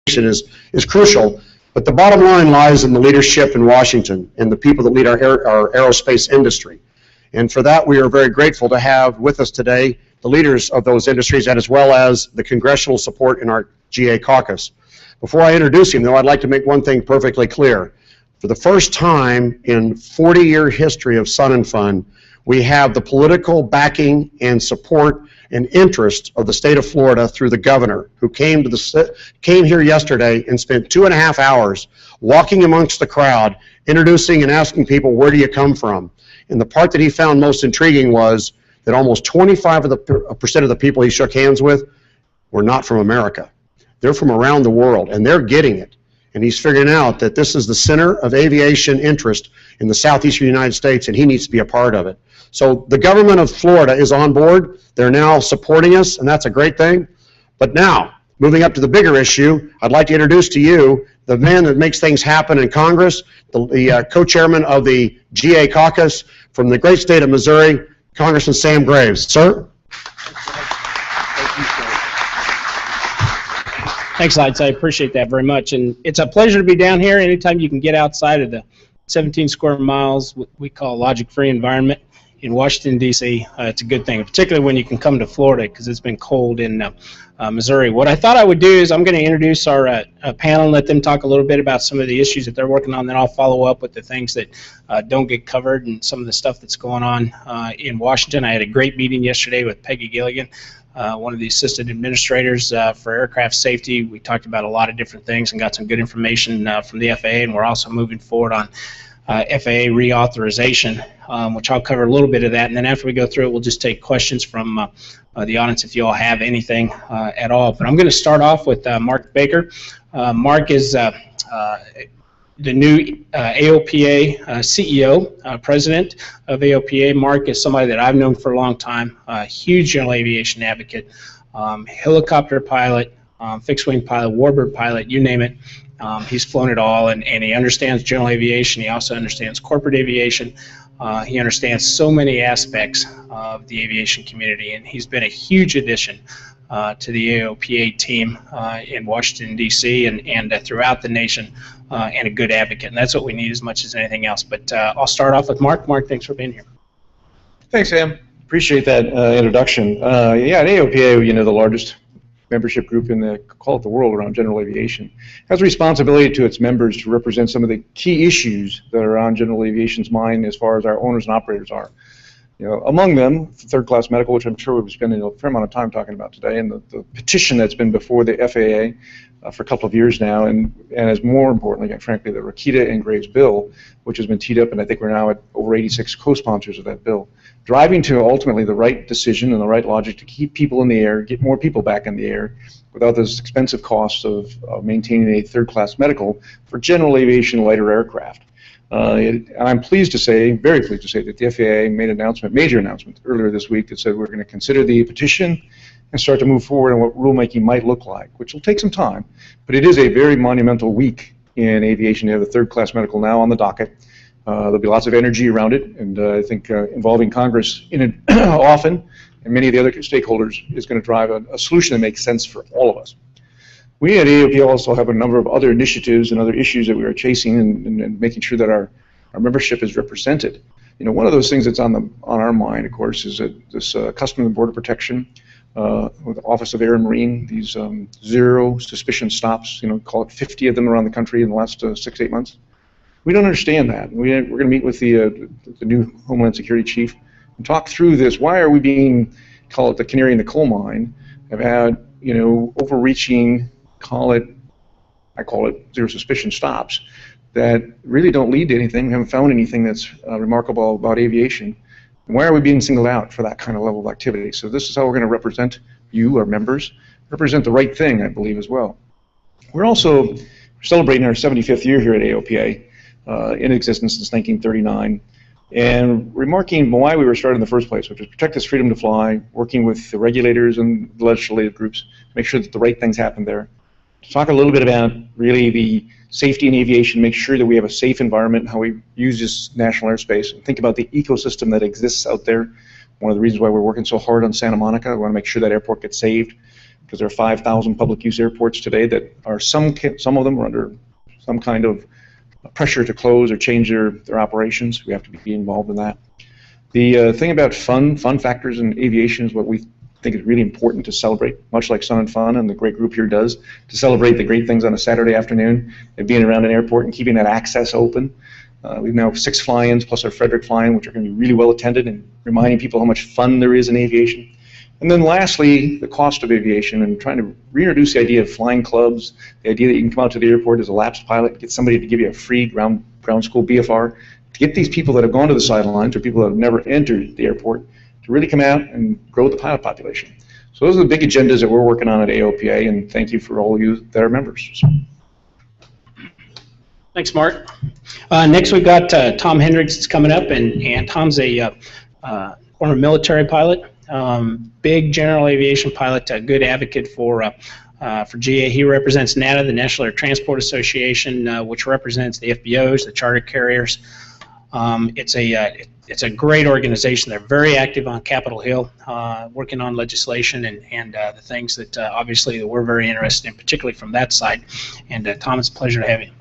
is crucial. But the bottom line lies in the leadership in Washington and the people that lead our aerospace industry. And for that, we are very grateful to have with us today the leaders of those industries, and as well as the congressional support in our GA caucus. Before I introduce him, though, I'd like to make one thing perfectly clear. For the first time in 40-year history of Sun and Fun, we have the political backing and support and interest of the state of Florida through the governor, who came here yesterday and spent 2.5 hours walking amongst the crowd, introducing and asking people, where do you come from? And the part that he found most intriguing was that almost 25% of the people he shook hands with were not from America. They're from around the world, and they're getting it. And he's figuring out that this is the center of aviation interest in the southeastern United States, and he needs to be a part of it. So the government of Florida is on board. They're now supporting us, and that's a great thing. But now, moving up to the bigger issue, I'd like to introduce to you the man that makes things happen in Congress, the co-chairman of the GA caucus from the great state of Missouri, Congressman Sam Graves. Sir? Thanks, Lights. I appreciate that very much. And it's a pleasure to be down here. Anytime you can get outside of the 17 square miles, what we call a logic-free environment in Washington, D.C., it's a good thing, particularly when you can come to Florida, because it's been cold in Missouri. What I thought I would do is I'm going to introduce our panel and let them talk a little bit about some of the issues that they're working on. Then I'll follow up with the things that don't get covered and some of the stuff that's going on in Washington. I had a great meeting yesterday with Peggy Gilligan, one of the assistant administrators for aircraft safety. We talked about a lot of different things and got some good information from the FAA, and we're also moving forward on FAA reauthorization, which I'll cover a little bit of that, and then after we go through it, we'll just take questions from the audience if you all have anything at all. But I'm going to start off with Mark Baker. Mark is the new AOPA CEO, president of AOPA. Mark is somebody that I've known for a long time, a huge general aviation advocate, helicopter pilot, fixed-wing pilot, warbird pilot, you name it. He's flown it all, and he understands general aviation. He also understands corporate aviation. He understands so many aspects of the aviation community, and he's been a huge addition to the AOPA team in Washington, D.C. and throughout the nation, and a good advocate. And that's what we need as much as anything else. But I'll start off with Mark. Mark, thanks for being here. Thanks, Sam. Appreciate that introduction. Yeah, at AOPA, you know, the largest membership group in the, call it the world around general aviation, has a responsibility to its members to represent some of the key issues that are on general aviation's mind as far as our owners and operators are. You know, among them, third-class medical, which I'm sure we'll be spending a fair amount of time talking about today, and the petition that's been before the FAA for a couple of years now, and as more importantly, frankly, the Rakita and Graves bill, which has been teed up, and I think we're now at over 86 co-sponsors of that bill, driving to ultimately the right decision and the right logic to keep people in the air, get more people back in the air, without those expensive costs of maintaining a third-class medical for general aviation lighter aircraft. And I'm pleased to say, very pleased to say, that the FAA made an announcement, major announcement earlier this week that said we're going to consider the petition and start to move forward on what rulemaking might look like, which will take some time. But it is a very monumental week in aviation. You have the third-class medical now on the docket. There'll be lots of energy around it, and I think involving Congress in it often and many of the other stakeholders is going to drive a solution that makes sense for all of us. We at AOPA also have a number of other initiatives and other issues that we are chasing and making sure that our membership is represented. You know, one of those things that's on our mind, of course, is this Customs and Border Protection with the Office of Air and Marine, these zero suspicion stops, you know, call it 50 of them around the country in the last 6 to 8 months. We don't understand that. We're going to meet with the new Homeland Security Chief and talk through this. Why are we being, call it the canary in the coal mine, have had, you know, overreaching, I call it zero suspicion stops that really don't lead to anything. We haven't found anything that's remarkable about aviation. And why are we being singled out for that kind of level of activity? So this is how we're going to represent you, our members, represent the right thing, I believe, as well. We're also celebrating our 75th year here at AOPA. In existence since 1939, and remarking why we were started in the first place, which is protect this freedom to fly, working with the regulators and the legislative groups to make sure that the right things happen there. To talk a little bit about really the safety in aviation, make sure that we have a safe environment, how we use this national airspace, and think about the ecosystem that exists out there. One of the reasons why we're working so hard on Santa Monica, we want to make sure that airport gets saved. because there are 5,000 public use airports today that are some of them are under some kind of pressure to close or change their operations. We have to be involved in that. The thing about fun factors in aviation is what we think is really important to celebrate, much like Sun and Fun and the great group here does, to celebrate the great things on a Saturday afternoon and being around an airport and keeping that access open. We've now 6 fly-ins plus our Frederick fly-in, which are going to be really well attended and reminding people how much fun there is in aviation. And then lastly, the cost of aviation and trying to reintroduce the idea of flying clubs, the idea that you can come out to the airport as a lapsed pilot, get somebody to give you a free ground school BFR, to get these people that have gone to the sidelines or people that have never entered the airport to really come out and grow the pilot population. So those are the big agendas that we're working on at AOPA, and thank you for all of you that are members. So. Thanks, Mark. Next we've got Tom Hendricks is coming up, and Tom's a former military pilot, big general aviation pilot, a good advocate for GA. He represents NATA, the National Air Transport Association, which represents the FBOs, the charter carriers. It's a great organization. They're very active on Capitol Hill, working on legislation and the things that obviously that we're very interested in, particularly from that side. And Tom, it's a pleasure to have you.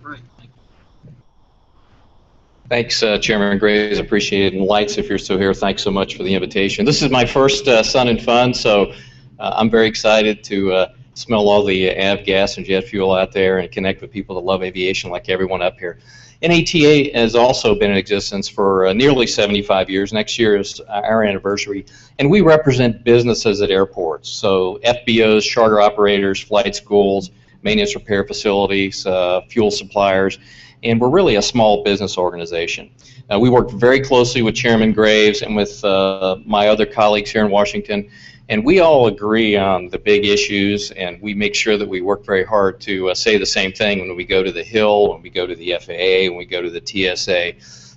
Thanks, Chairman Graves. Appreciate it. And Lights, if you're still here, thanks so much for the invitation. This is my first Sun and Fun, so I'm very excited to smell all the avgas and jet fuel out there and connect with people that love aviation like everyone up here. NATA has also been in existence for nearly 75 years. Next year is our anniversary, and we represent businesses at airports. So FBOs, charter operators, flight schools, maintenance repair facilities, fuel suppliers, and we're really a small business organization. We work very closely with Chairman Graves and with my other colleagues here in Washington, and we all agree on the big issues, and we make sure that we work very hard to say the same thing when we go to the Hill, when we go to the FAA, when we go to the TSA.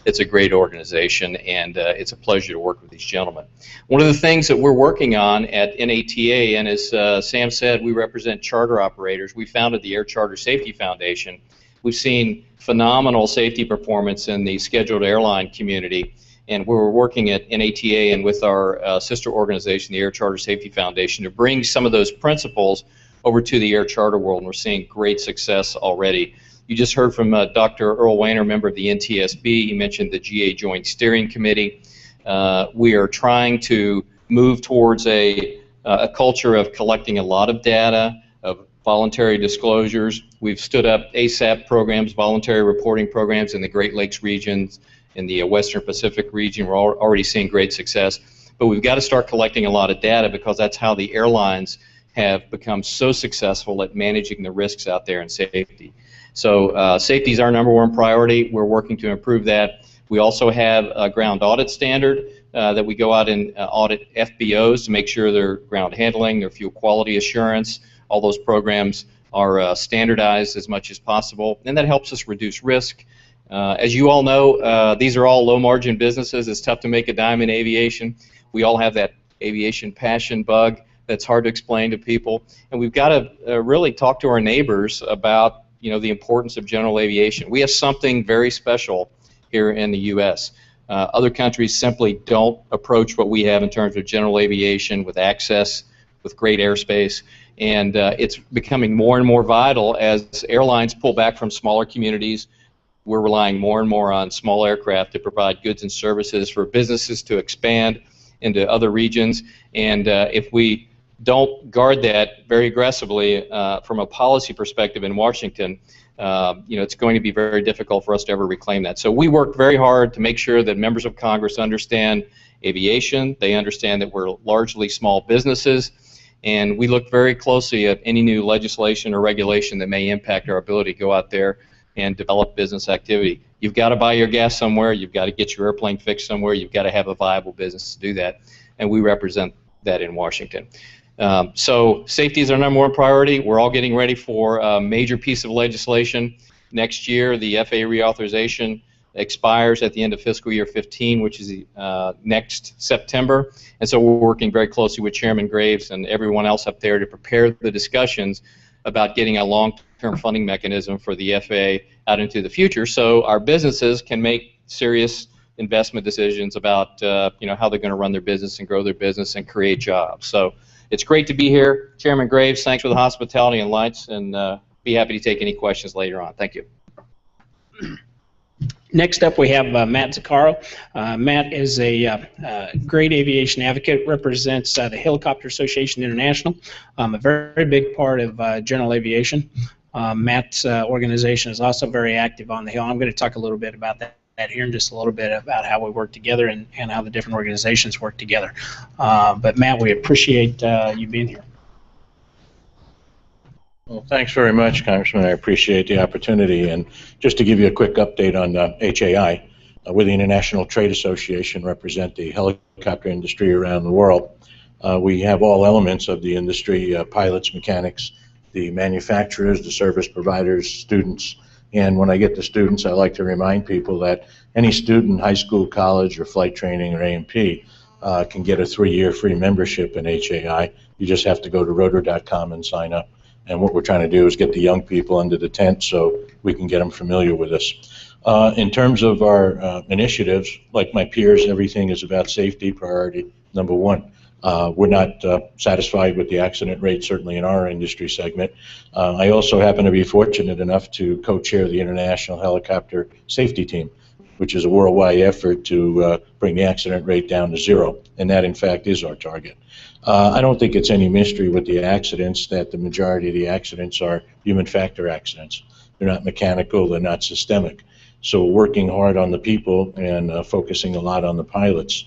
It's a great organization, and it's a pleasure to work with these gentlemen. One of the things that we're working on at NATA, and as Sam said, we represent charter operators. We founded the Air Charter Safety Foundation. We've seen phenomenal safety performance in the scheduled airline community, and we're working at NATA and with our sister organization, the Air Charter Safety Foundation, to bring some of those principles over to the air charter world, and we're seeing great success already. You just heard from Dr. Earl Weiner, member of the NTSB. He mentioned the GA Joint Steering Committee. We are trying to move towards a culture of collecting a lot of data, of voluntary disclosures. We've stood up ASAP programs, voluntary reporting programs in the Great Lakes regions, in the Western Pacific region. We're already seeing great success. But we've got to start collecting a lot of data because that's how the airlines have become so successful at managing the risks out there in safety. So safety is our #1 priority. We're working to improve that. We also have a ground audit standard that we go out and audit FBOs to make sure their ground handling, their fuel quality assurance, all those programs are standardized as much as possible, and that helps us reduce risk. As you all know, these are all low-margin businesses. It's tough to make a dime in aviation. We all have that aviation passion bug that's hard to explain to people, and we've got to really talk to our neighbors about the importance of general aviation. We have something very special here in the U.S. Other countries simply don't approach what we have in terms of general aviation with access, with great airspace, and it's becoming more and more vital as airlines pull back from smaller communities. We're relying more and more on small aircraft to provide goods and services for businesses to expand into other regions, and if we don't guard that very aggressively from a policy perspective in Washington, it's going to be very difficult for us to ever reclaim that. So we work very hard to make sure that members of Congress understand aviation, they understand that we're largely small businesses, and we look very closely at any new legislation or regulation that may impact our ability to go out there and develop business activity. You've got to buy your gas somewhere, you've got to get your airplane fixed somewhere, you've got to have a viable business to do that, and we represent that in Washington. So safety is our #1 priority. We're all getting ready for a major piece of legislation. Next year, the FAA reauthorization expires at the end of fiscal year 15, which is next September. And so we're working very closely with Chairman Graves and everyone else up there to prepare the discussions about getting a long-term funding mechanism for the FAA out into the future so our businesses can make serious investment decisions about how they're going to run their business and grow their business and create jobs. So it's great to be here. Chairman Graves, thanks for the hospitality and lights, and be happy to take any questions later on. Thank you. Next up, we have Matt Zaccaro. Matt is a great aviation advocate, represents the Helicopter Association International, a very big part of General Aviation. Matt's organization is also very active on the Hill. I'm going to talk a little bit about that here in just a little bit about how we work together and how the different organizations work together. But Matt, we appreciate you being here. Well, thanks very much, Congressman. I appreciate the opportunity. And just to give you a quick update on HAI, we're the International Trade Association, represent the helicopter industry around the world. We have all elements of the industry, pilots, mechanics, the manufacturers, the service providers, students. And when I get to students, I like to remind people that any student, high school, college, or flight training or A&P can get a 3-year free membership in HAI. You just have to go to rotor.com and sign up. And what we're trying to do is get the young people under the tent so we can get them familiar with us. In terms of our initiatives, like my peers, everything is about safety, priority number one. We're not satisfied with the accident rate, certainly in our industry segment. I also happen to be fortunate enough to co-chair the International Helicopter Safety Team, which is a worldwide effort to bring the accident rate down to 0, and that in fact is our target. I don't think it's any mystery with the accidents that the majority of the accidents are human factor accidents. They're not mechanical, they're not systemic. So working hard on the people and focusing a lot on the pilots.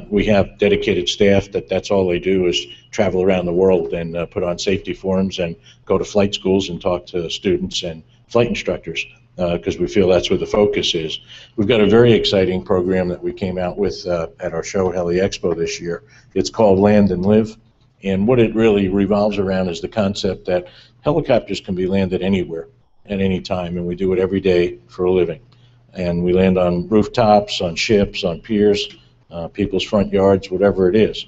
We have dedicated staff that's all they do is travel around the world and put on safety forums and go to flight schools and talk to students and flight instructors, because we feel that's where the focus is. We've got a very exciting program that we came out with at our show, Heli Expo, this year. It's called Land and Live, and what it really revolves around is the concept that helicopters can be landed anywhere at any time, and we do it every day for a living. And we land on rooftops, on ships, on piers, people's front yards, whatever it is.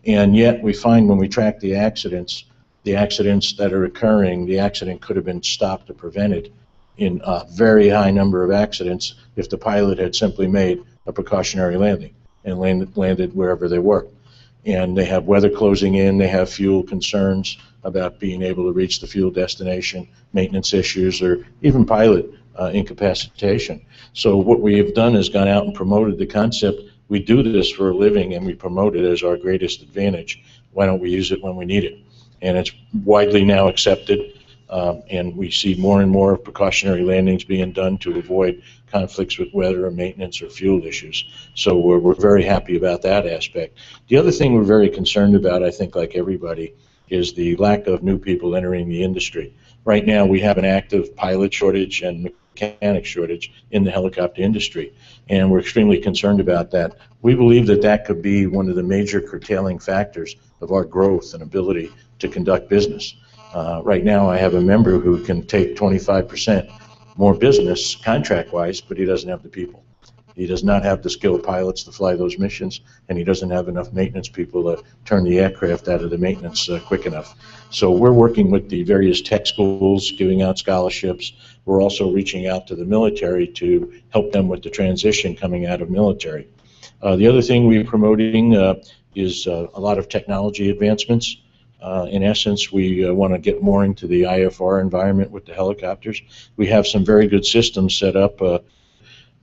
And yet we find when we track the accidents that are occurring, the accident could have been stopped or prevented in a very high number of accidents if the pilot had simply made a precautionary landing and landed wherever they were. And they have weather closing in, they have fuel concerns about being able to reach the fuel destination, maintenance issues, or even pilot incapacitation. So what we have done is gone out and promoted the concept. We do this for a living and we promote it as our greatest advantage. Why don't we use it when we need it? And it's widely now accepted. And we see more and more precautionary landings being done to avoid conflicts with weather or maintenance or fuel issues. So we're very happy about that aspect. The other thing we're very concerned about, I think like everybody, is the lack of new people entering the industry. Right now we have an active pilot shortage and mechanic shortage in the helicopter industry, and we're extremely concerned about that. We believe that that could be one of the major curtailing factors of our growth and ability to conduct business. Right now I have a member who can take 25% more business contract-wise, but he doesn't have the people. He does not have the skilled pilots to fly those missions, and he doesn't have enough maintenance people to turn the aircraft out of the maintenance quick enough. So we're working with the various tech schools, giving out scholarships. We're also reaching out to the military to help them with the transition coming out of military. The other thing we're promoting is a lot of technology advancements. In essence, we want to get more into the IFR environment with the helicopters. We have some very good systems set up.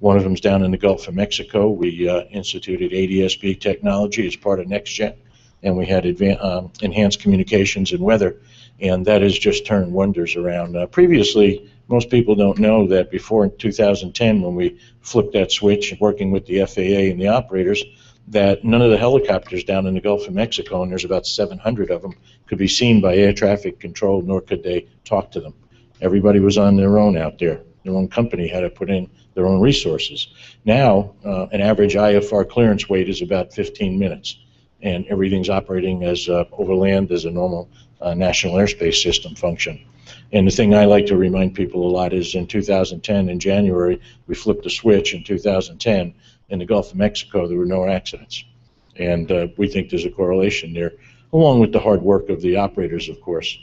One of them is down in the Gulf of Mexico. We instituted ADS-B technology as part of NextJet, and we had enhanced communications and weather, and that has just turned wonders around. Previously, most people don't know that before in 2010, when we flipped that switch, working with the FAA and the operators, that none of the helicopters down in the Gulf of Mexico, and there's about 700 of them, could be seen by air traffic control, nor could they talk to them. Everybody was on their own out there. Their own company had to put in their own resources. Now, an average IFR clearance wait is about 15 minutes, and everything's operating as overland as a normal national airspace system function. And the thing I like to remind people a lot is in 2010, in January, we flipped a switch in 2010. In the Gulf of Mexico, there were no accidents. And we think there's a correlation there, along with the hard work of the operators, of course.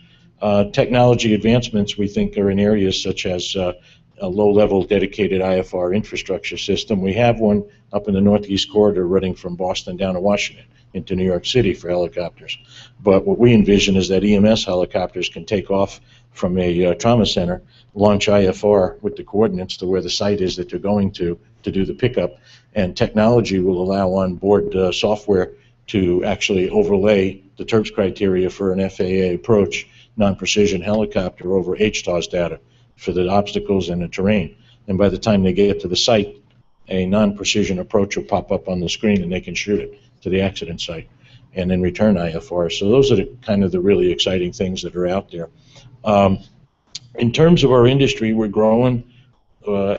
Technology advancements, we think, are in areas such as a low-level dedicated IFR infrastructure system. We have one up in the Northeast Corridor running from Boston down to Washington. into New York City for helicopters. But what we envision is that EMS helicopters can take off from a trauma center, launch IFR with the coordinates to where the site is that they're going to do the pickup, and technology will allow onboard software to actually overlay the TERPS criteria for an FAA approach non-precision helicopter over HTOS data for the obstacles and the terrain. And by the time they get to the site, a non-precision approach will pop up on the screen and they can shoot it to the accident site and then return IFR. So those are the kind of the really exciting things that are out there. In terms of our industry, we're growing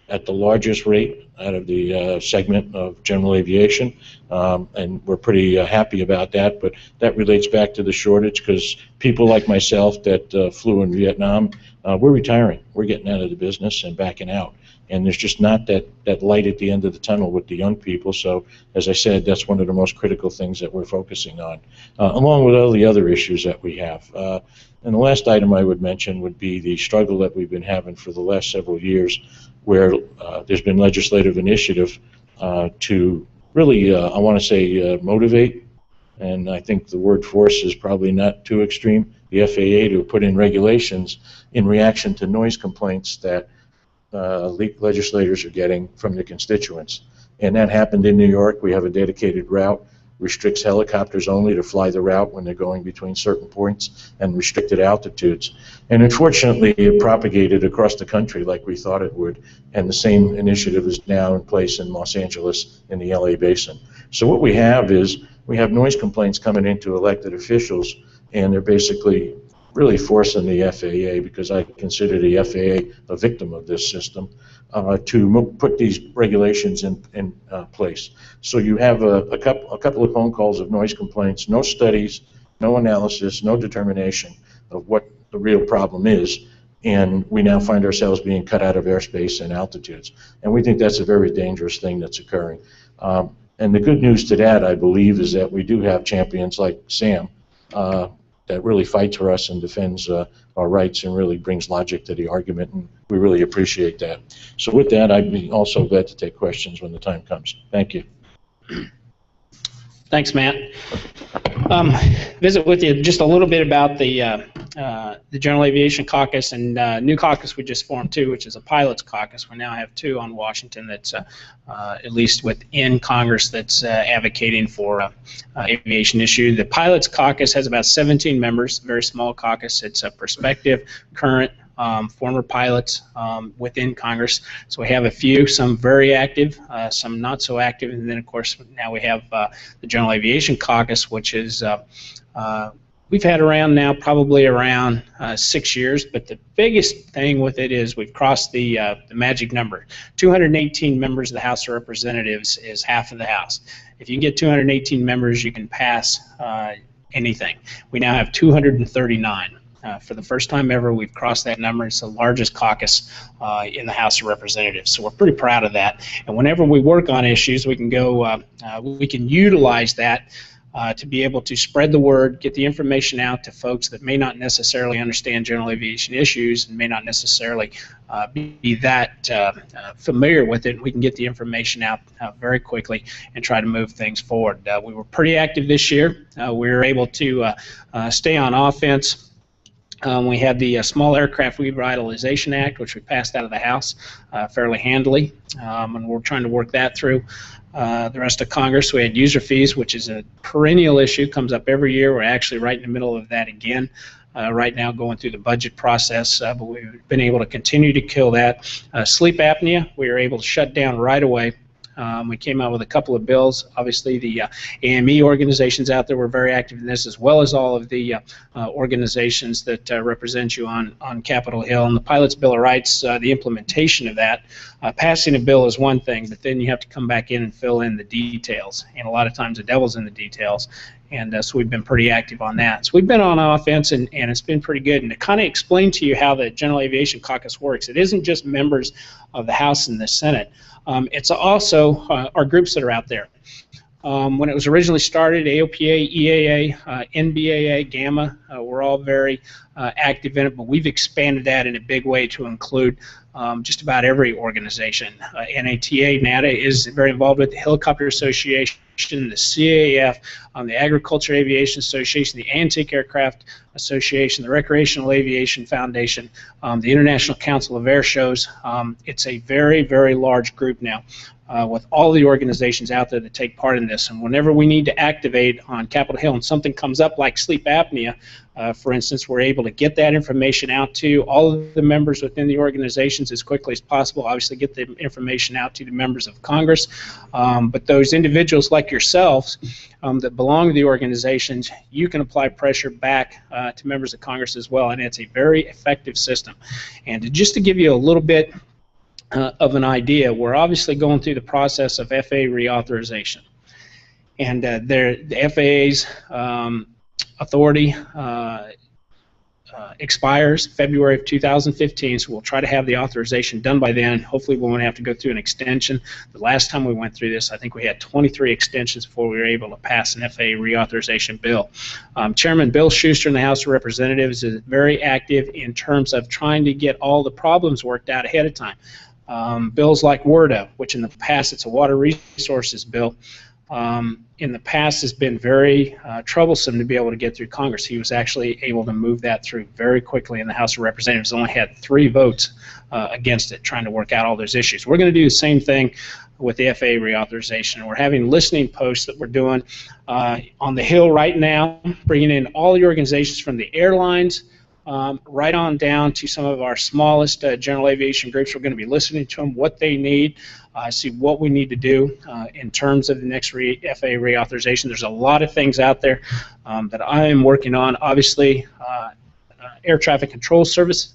at the largest rate out of the segment of general aviation, and we're pretty happy about that, but that relates back to the shortage because people like myself that flew in Vietnam, we're retiring. We're getting out of the business and backing out. And there's just not that light at the end of the tunnel with the young people. So, as I said, that's one of the most critical things that we're focusing on, along with all the other issues that we have. And the last item I would mention would be the struggle that we've been having for the last several years, where there's been legislative initiative to really, I want to say, motivate, and I think the word force is probably not too extreme, the FAA to put in regulations in reaction to noise complaints that legislators are getting from the constituents. And that happened in New York. We have a dedicated route, restricts helicopters only to fly the route when they're going between certain points and restricted altitudes. And unfortunately, it propagated across the country like we thought it would, and the same initiative is now in place in Los Angeles in the LA basin. So what we have is, we have noise complaints coming into elected officials, and they're basically really forcing the FAA, because I consider the FAA a victim of this system, to put these regulations in place. So you have a couple of phone calls of noise complaints, no studies, no analysis, no determination of what the real problem is, and we now find ourselves being cut out of airspace and altitudes. And we think that's a very dangerous thing that's occurring. And the good news to that, I believe, is that we do have champions like Sam, that really fights for us and defends our rights and really brings logic to the argument, and we really appreciate that. So with that, I'd be also glad to take questions when the time comes. Thank you. Thanks, Matt. Visit with you just a little bit about the General Aviation Caucus and new caucus we just formed too, which is a pilots caucus. We now have two on Washington that's at least within Congress that's advocating for aviation issue. The pilots caucus has about 17 members, a very small caucus. It's a prospective, current, former pilots within Congress. So we have a few, some very active, some not so active, and then of course now we have the General Aviation Caucus, which is we've had around now probably around 6 years, but the biggest thing with it is we've crossed the magic number. 218 members of the House of Representatives is half of the House. If you get 218 members, you can pass anything. We now have 239. For the first time ever, we've crossed that number. It's the largest caucus in the House of Representatives, so we're pretty proud of that. And whenever we work on issues, we can go, we can utilize that to be able to spread the word, get the information out to folks that may not necessarily understand general aviation issues and may not necessarily be that familiar with it. We can get the information out very quickly and try to move things forward. We were pretty active this year. We were able to stay on offense. We had the Small Aircraft Revitalization Act, which we passed out of the House fairly handily, and we're trying to work that through the rest of Congress. We had user fees, which is a perennial issue, comes up every year. We're actually right in the middle of that again right now, going through the budget process, but we've been able to continue to kill that. Sleep apnea, we were able to shut down right away. We came out with a couple of bills. Obviously, the AME organizations out there were very active in this, as well as all of the organizations that represent you on Capitol Hill. And the Pilots' Bill of Rights, the implementation of that, passing a bill is one thing, but then you have to come back in and fill in the details. And a lot of times the devil's in the details. And so we've been pretty active on that. So we've been on offense, and it's been pretty good. And to kind of explain to you how the General Aviation Caucus works, it isn't just members of the House and the Senate. It's also our groups that are out there. When it was originally started, AOPA, EAA, NBAA, GAMA were all very active in it, but we've expanded that in a big way to include just about every organization. NATA, NATA is very involved with the Helicopter Association, the CAF, the Agriculture Aviation Association, the Antique-Aircraft Association, the Recreational Aviation Foundation, the International Council of Air Shows. It's a very, very large group now with all the organizations out there that take part in this. And whenever we need to activate on Capitol Hill and something comes up like sleep apnea, for instance, we're able to get that information out to all of the members within the organizations as quickly as possible. Obviously, get the information out to the members of Congress, but those individuals like yourselves that belong to the organizations, you can apply pressure back to members of Congress as well, and it's a very effective system. And just to give you a little bit of an idea, we're obviously going through the process of FAA reauthorization, and the FAA's authority expires February of 2015, so we'll try to have the authorization done by then. Hopefully we won't have to go through an extension. The last time we went through this, I think we had 23 extensions before we were able to pass an FAA reauthorization bill. Chairman Bill Schuster in the House of Representatives is very active in terms of trying to get all the problems worked out ahead of time. Bills like WRDA, which in the past it's a water resources bill, in the past has been very troublesome to be able to get through Congress. He was actually able to move that through very quickly in the House of Representatives. Only had 3 votes against it, trying to work out all those issues. We're going to do the same thing with the FAA reauthorization. We're having listening posts that we're doing on the Hill right now, bringing in all the organizations from the airlines right on down to some of our smallest general aviation groups. We're going to be listening to them, what they need, see what we need to do in terms of the next FAA reauthorization. There's a lot of things out there that I am working on. Obviously, air traffic control services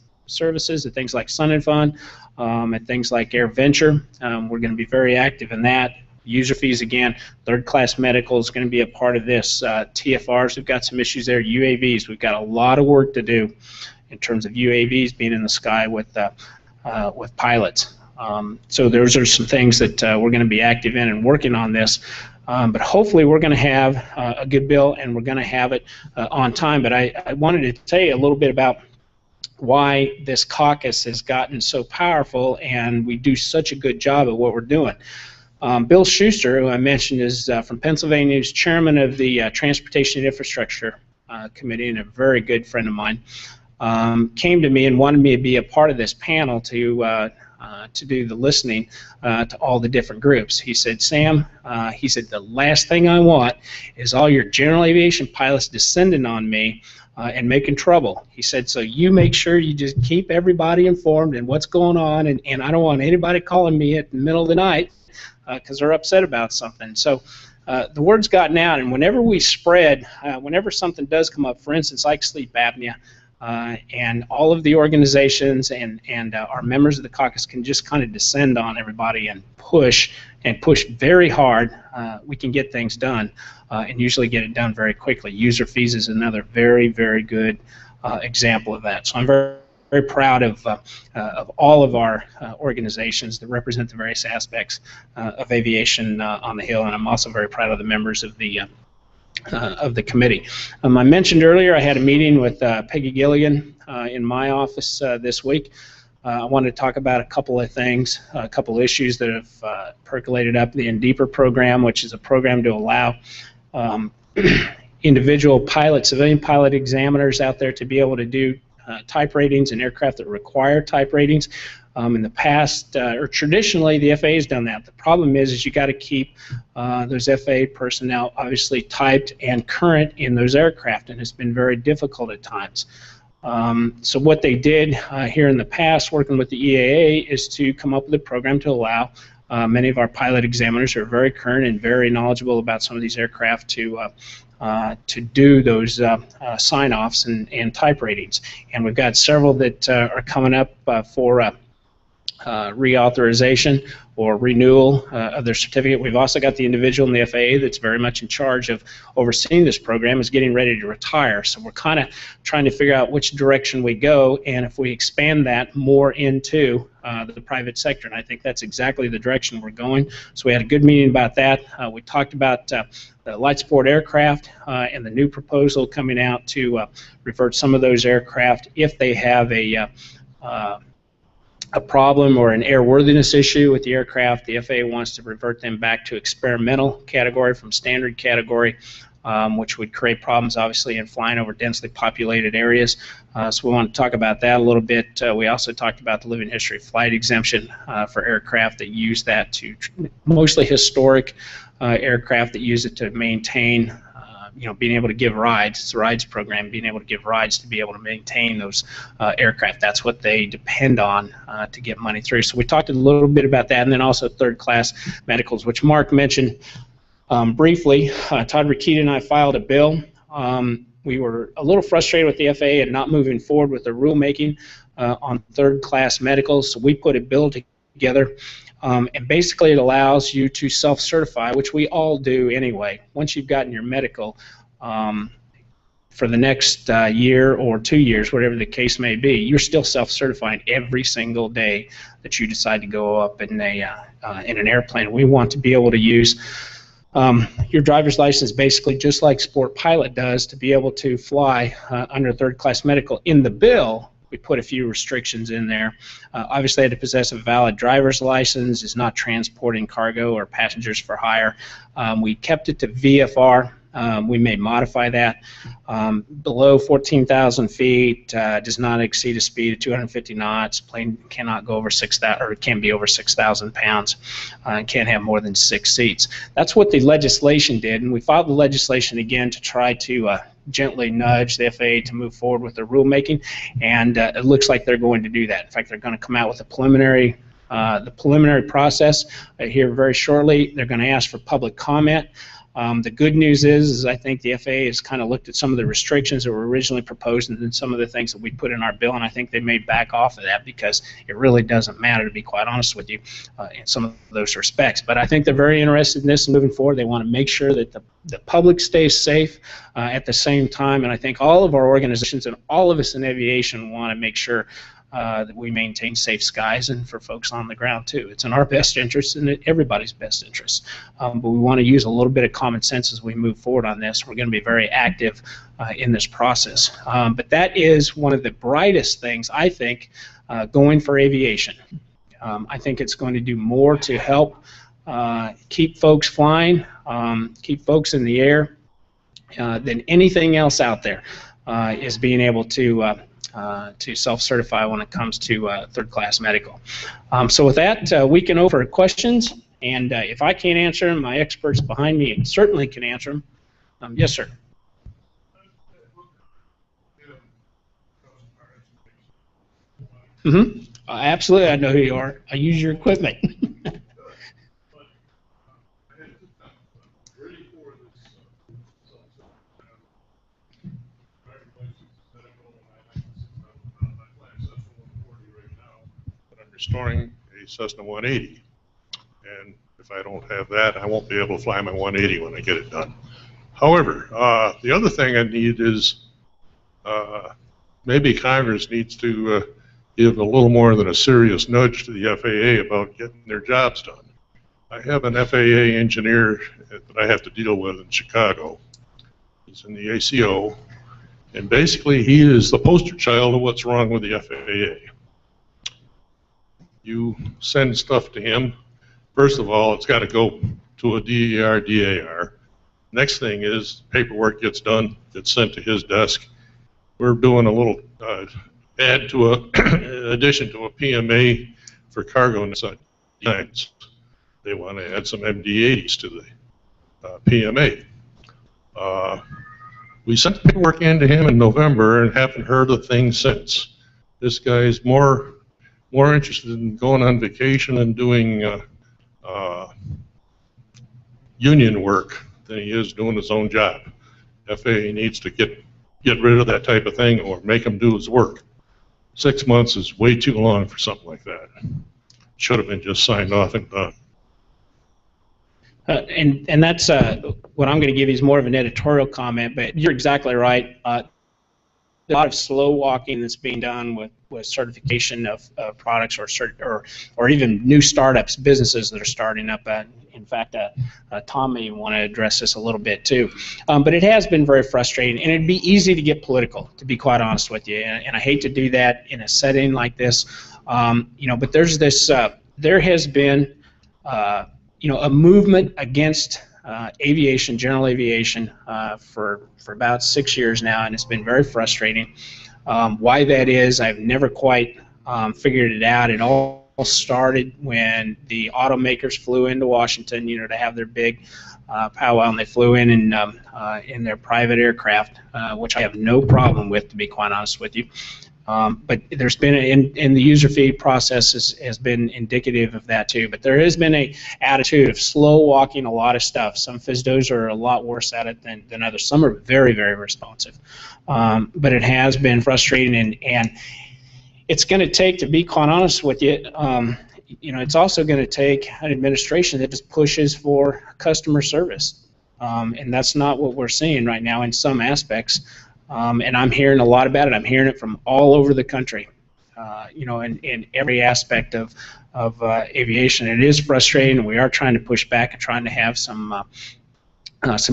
and things like Sun and Fun and things like Air Venture. We're going to be very active in that. User fees, again, third-class medical is going to be a part of this. TFRs, we've got some issues there. UAVs, we've got a lot of work to do in terms of UAVs being in the sky with pilots. So those are some things that we're going to be active in and working on this. But hopefully we're going to have a good bill, and we're going to have it on time. But I wanted to tell you a little bit about why this caucus has gotten so powerful, and we do such a good job at what we're doing. Bill Schuster, who I mentioned, is from Pennsylvania. He's chairman of the Transportation Infrastructure Committee and a very good friend of mine. Came to me and wanted me to be a part of this panel to do the listening to all the different groups. He said, Sam, he said, the last thing I want is all your general aviation pilots descending on me and making trouble. He said, so you make sure you just keep everybody informed and what's going on, and I don't want anybody calling me at the middle of the night because they're upset about something. So the word's gotten out, and whenever we spread, whenever something does come up, for instance, like sleep apnea, and all of the organizations and our members of the caucus can just kind of descend on everybody and push very hard, we can get things done and usually get it done very quickly. User fees is another very, very good example of that. So I'm very, very proud of all of our organizations that represent the various aspects of aviation on the Hill, and I'm also very proud of the members of the committee. I mentioned earlier I had a meeting with Peggy Gilligan in my office this week. I wanted to talk about a couple of things, a couple of issues that have percolated up. The Deeper program, which is a program to allow individual pilots, civilian pilot examiners out there to be able to do type ratings in aircraft that require type ratings. In the past, or traditionally, the FAA has done that. The problem is you got to keep those FAA personnel obviously typed and current in those aircraft, and it's been very difficult at times. So what they did here in the past, working with the EAA, is to come up with a program to allow many of our pilot examiners who are very current and very knowledgeable about some of these aircraft to do those sign-offs and type ratings. And we've got several that are coming up for reauthorization or renewal of their certificate. We've also got the individual in the FAA that's very much in charge of overseeing this program is getting ready to retire. So we're kind of trying to figure out which direction we go and if we expand that more into the private sector. And I think that's exactly the direction we're going. So we had a good meeting about that. We talked about the light support aircraft and the new proposal coming out to revert some of those aircraft if they have a problem or an airworthiness issue with the aircraft. The FAA wants to revert them back to experimental category from standard category, which would create problems obviously in flying over densely populated areas. So we want to talk about that a little bit. We also talked about the living history flight exemption for aircraft that use that to mostly historic aircraft that use it to maintain being able to give rides. It's a rides program, being able to give rides to be able to maintain those aircraft. That's what they depend on to get money through. So we talked a little bit about that, and then also third-class medicals, which Mark mentioned briefly. Todd Rikita and I filed a bill. We were a little frustrated with the FAA and not moving forward with the rulemaking on third-class medicals, so we put a bill together. And basically it allows you to self-certify, which we all do anyway. Once you've gotten your medical for the next year or 2 years, whatever the case may be, you're still self-certifying every single day that you decide to go up in an airplane. We want to be able to use your driver's license basically just like Sport Pilot does to be able to fly under third-class medical. In the bill, we put a few restrictions in there. Obviously, they had to possess a valid driver's license, is not transporting cargo or passengers for hire. We kept it to VFR. We may modify that. Below 14,000 feet, does not exceed a speed of 250 knots. Plane cannot go over 6,000, or it can be over 6,000 pounds, and can't have more than 6 seats. That's what the legislation did, and we filed the legislation again to try to gently nudge the FAA to move forward with the rulemaking, and it looks like they're going to do that. In fact, they're going to come out with a preliminary process here very shortly. They're going to ask for public comment. The good news is I think the FAA has kind of looked at some of the restrictions that were originally proposed and then some of the things that we put in our bill, and I think they may back off of that because it really doesn't matter, to be quite honest with you, in some of those respects. But I think they're very interested in this and moving forward. They want to make sure that the public stays safe at the same time, and I think all of our organizations and all of us in aviation want to make sure that we maintain safe skies, and for folks on the ground too. It's in our best interest and in everybody's best interest. But we want to use a little bit of common sense as we move forward on this. We're going to be very active in this process. But that is one of the brightest things, I think, going for aviation. I think it's going to do more to help keep folks flying, keep folks in the air than anything else out there, is being able to self-certify when it comes to third-class medical. So with that, we can open for questions, and if I can't answer them, my experts behind me certainly can answer them. Yes, sir. Absolutely, I know who you are. I use your equipment. Restoring a Cessna 180, and if I don't have that, I won't be able to fly my 180 when I get it done. However, the other thing I need is maybe Congress needs to give a little more than a serious nudge to the FAA about getting their jobs done. I have an FAA engineer that I have to deal with in Chicago. He's in the ACO, and basically he is the poster child of what's wrong with the FAA. You send stuff to him, first of all, it's got to go to a DER, DAR. Next thing is paperwork gets done, gets sent to his desk. We're doing a little addition to a PMA for cargo designs. They want to add some MD-80s to the PMA. We sent the paperwork in to him in November and haven't heard a thing since. This guy's more interested in going on vacation and doing union work than he is doing his own job. FAA needs to get rid of that type of thing or make him do his work. 6 months is way too long for something like that. should have been just signed off and done. And that's what I'm going to give you is more of an editorial comment, but you're exactly right. A lot of slow walking that's being done with certification of products or even new startups, businesses that are starting up. In fact, Tom may want to address this a little bit too. But it has been very frustrating, and it'd be easy to get political, to be quite honest with you. And I hate to do that in a setting like this. But there's this. There has been a movement against aviation, general aviation, for about 6 years now, and it's been very frustrating. Why that is, I've never quite figured it out. It all started when the automakers flew into Washington, to have their big powwow, and they flew in their private aircraft, which I have no problem with, to be quite honest with you. But there's been, in the user fee process has been indicative of that too. But there has been a attitude of slow walking a lot of stuff. Some FSDOs are a lot worse at it than others. Some are very, very responsive. But it has been frustrating, and it's going to take, to be quite honest with you, it's also going to take an administration that just pushes for customer service. And that's not what we're seeing right now in some aspects. And I'm hearing a lot about it. I'm hearing it from all over the country, in every aspect of aviation. It is frustrating, and we are trying to push back and trying to have some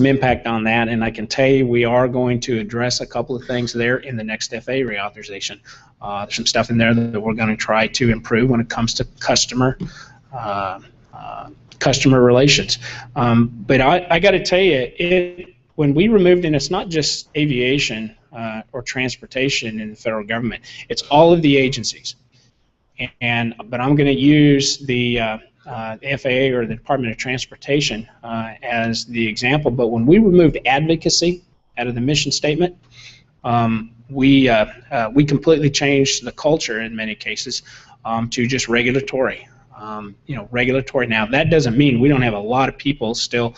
impact on that. And I can tell you we are going to address a couple of things there in the next FAA reauthorization. There's some stuff in there that we're going to try to improve when it comes to customer relations. But I got to tell you, when we removed, and it's not just aviation or transportation in the federal government, it's all of the agencies. But I'm going to use the FAA or the Department of Transportation as the example. But when we removed advocacy out of the mission statement, we completely changed the culture in many cases to just regulatory. Regulatory. Now, that doesn't mean we don't have a lot of people still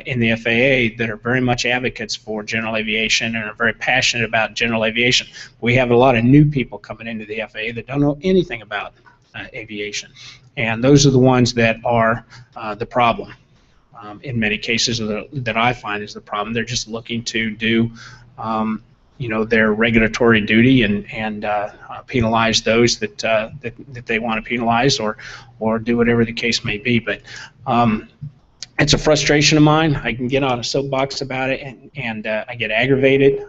in the FAA that are very much advocates for general aviation and are very passionate about general aviation. We have a lot of new people coming into the FAA that don't know anything about aviation, and those are the ones that are the problem. In many cases, that I find is the problem. They're just looking to do their regulatory duty and penalize those that they want to penalize, or do whatever the case may be. But it's a frustration of mine. I can get on a soapbox about it, and I get aggravated,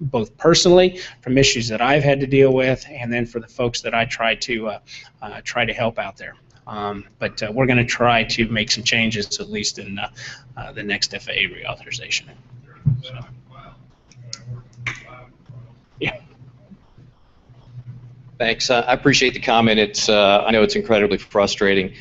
both personally from issues that I've had to deal with, and then for the folks that I try to help out there. But we're going to try to make some changes, at least in the next FAA reauthorization. So. Yeah. Thanks. I appreciate the comment. I know it's incredibly frustrating.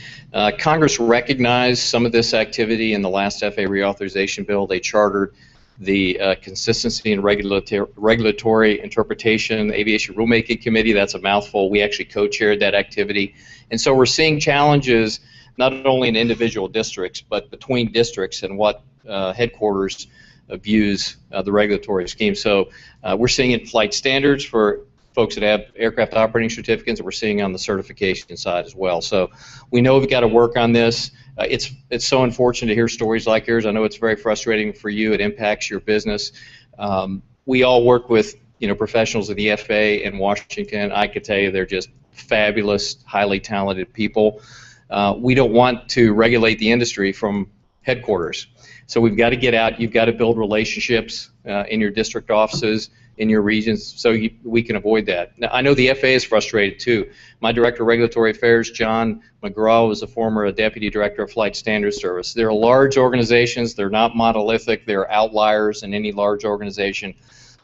Congress recognized some of this activity in the last FAA reauthorization bill. They chartered the Consistency and Regulatory Interpretation Aviation Rulemaking Committee. That's a mouthful. We actually co-chaired that activity. And so we're seeing challenges not only in individual districts, but between districts and what headquarters views the regulatory scheme. So we're seeing in flight standards for folks that have aircraft operating certificates, and we're seeing on the certification side as well. So we know we've got to work on this. It's so unfortunate to hear stories like yours. I know it's very frustrating for you. It impacts your business. We all work with professionals of the FAA in Washington. I could tell you they're just fabulous, highly talented people. We don't want to regulate the industry from headquarters. So we've got to get out. You've got to build relationships in your district offices, in your regions, so we can avoid that. Now, I know the FAA is frustrated too. My Director of Regulatory Affairs, John McGraw, was a former Deputy Director of Flight Standards Service. They're large organizations. They're not monolithic. They're outliers in any large organization.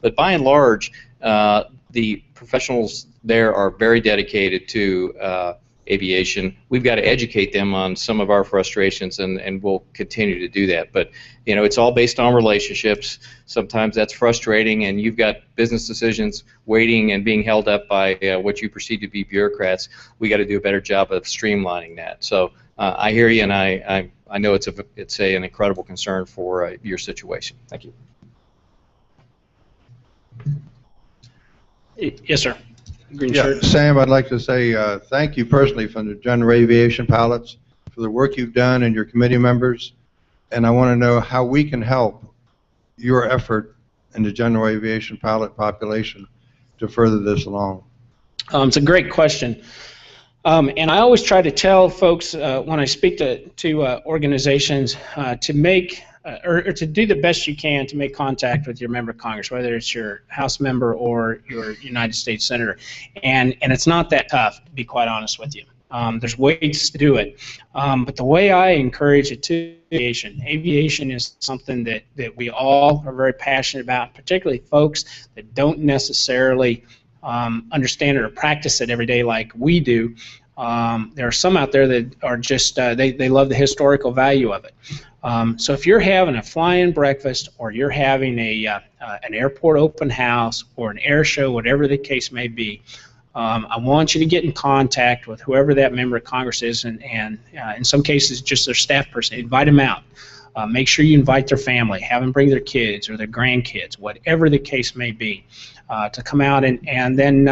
But by and large, the professionals there are very dedicated to aviation. We've got to educate them on some of our frustrations, and we'll continue to do that. But it's all based on relationships. Sometimes that's frustrating, and you've got business decisions waiting and being held up by what you perceive to be bureaucrats. We got to do a better job of streamlining that. So I hear you, and I know it's an incredible concern for your situation. Thank you. Yes, sir. green Yeah, shirt. Sam, I'd like to say thank you personally from the General Aviation pilots for the work you've done and your committee members. And I want to know how we can help your effort in the General Aviation pilot population to further this along. It's a great question. And I always try to tell folks when I speak to organizations to make or to do the best you can to make contact with your member of Congress, whether it's your House member or your United States Senator. And it's not that tough, to be quite honest with you. There's ways to do it. But the way I encourage it to aviation is something that we all are very passionate about, particularly folks that don't necessarily understand it or practice it every day like we do. There are some out there that are just, they love the historical value of it. So if you're having a fly-in breakfast or you're having an airport open house or an air show, whatever the case may be, I want you to get in contact with whoever that member of Congress is, and in some cases just their staff person. Invite them out. Make sure you invite their family. Have them bring their kids or their grandkids, whatever the case may be, to come out and then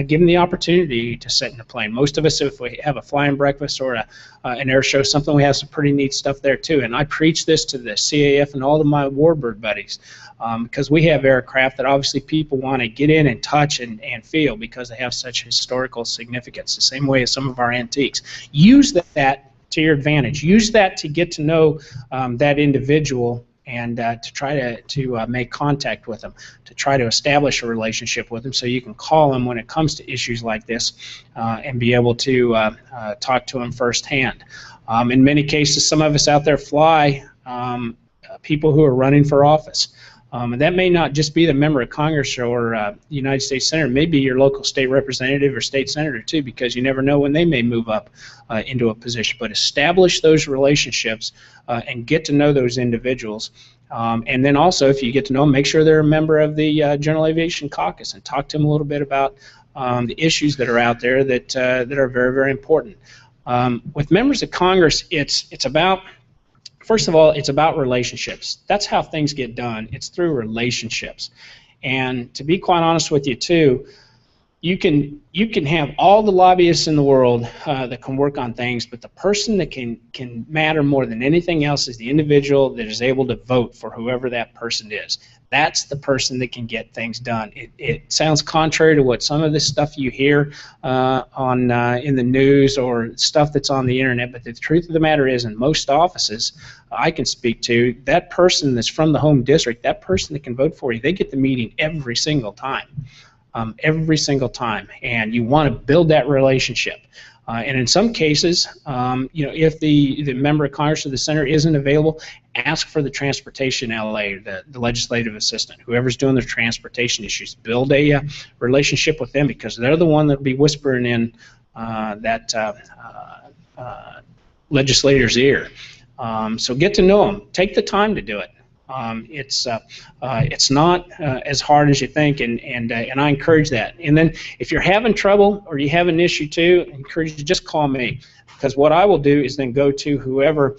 give them the opportunity to sit in the plane. Most of us, if we have a flying breakfast or an air show, something, we have some pretty neat stuff there too. And I preach this to the CAF and all of my warbird buddies because we have aircraft that obviously people want to get in and touch and feel because they have such historical significance, the same way as some of our antiques. Use that to your advantage. Use that to get to know that individual and to try to make contact with them, to try to establish a relationship with them so you can call them when it comes to issues like this and be able to talk to them firsthand. In many cases, some of us out there fly people who are running for office. And that may not just be the member of Congress or United States Senator. It may be your local state representative or state senator too, because you never know when they may move up into a position. But establish those relationships and get to know those individuals. And then also, if you get to know them, make sure they're a member of the General Aviation Caucus and talk to them a little bit about the issues that are out there that are very, very important. With members of Congress, it's about, first of all, it's about relationships. That's how things get done. It's through relationships. And to be quite honest with you, too, you can have all the lobbyists in the world that can work on things, but the person that can matter more than anything else is the individual that is able to vote for whoever that person is. That's the person that can get things done. It sounds contrary to what some of this stuff you hear in the news or stuff that's on the internet, but the truth of the matter is, in most offices I can speak to, that person that's from the home district, that person that can vote for you, they get the meeting every single time. Every single time, and you want to build that relationship. And in some cases, if the member of Congress or the senator isn't available, ask for the transportation LA, the legislative assistant, whoever's doing the transportation issues. Build a relationship with them because they're the one that'll be whispering in that legislator's ear. So get to know them. Take the time to do it. It's not as hard as you think, and I encourage that. And then if you're having trouble or you have an issue too, I encourage you to just call me, because what I will do is then go to whoever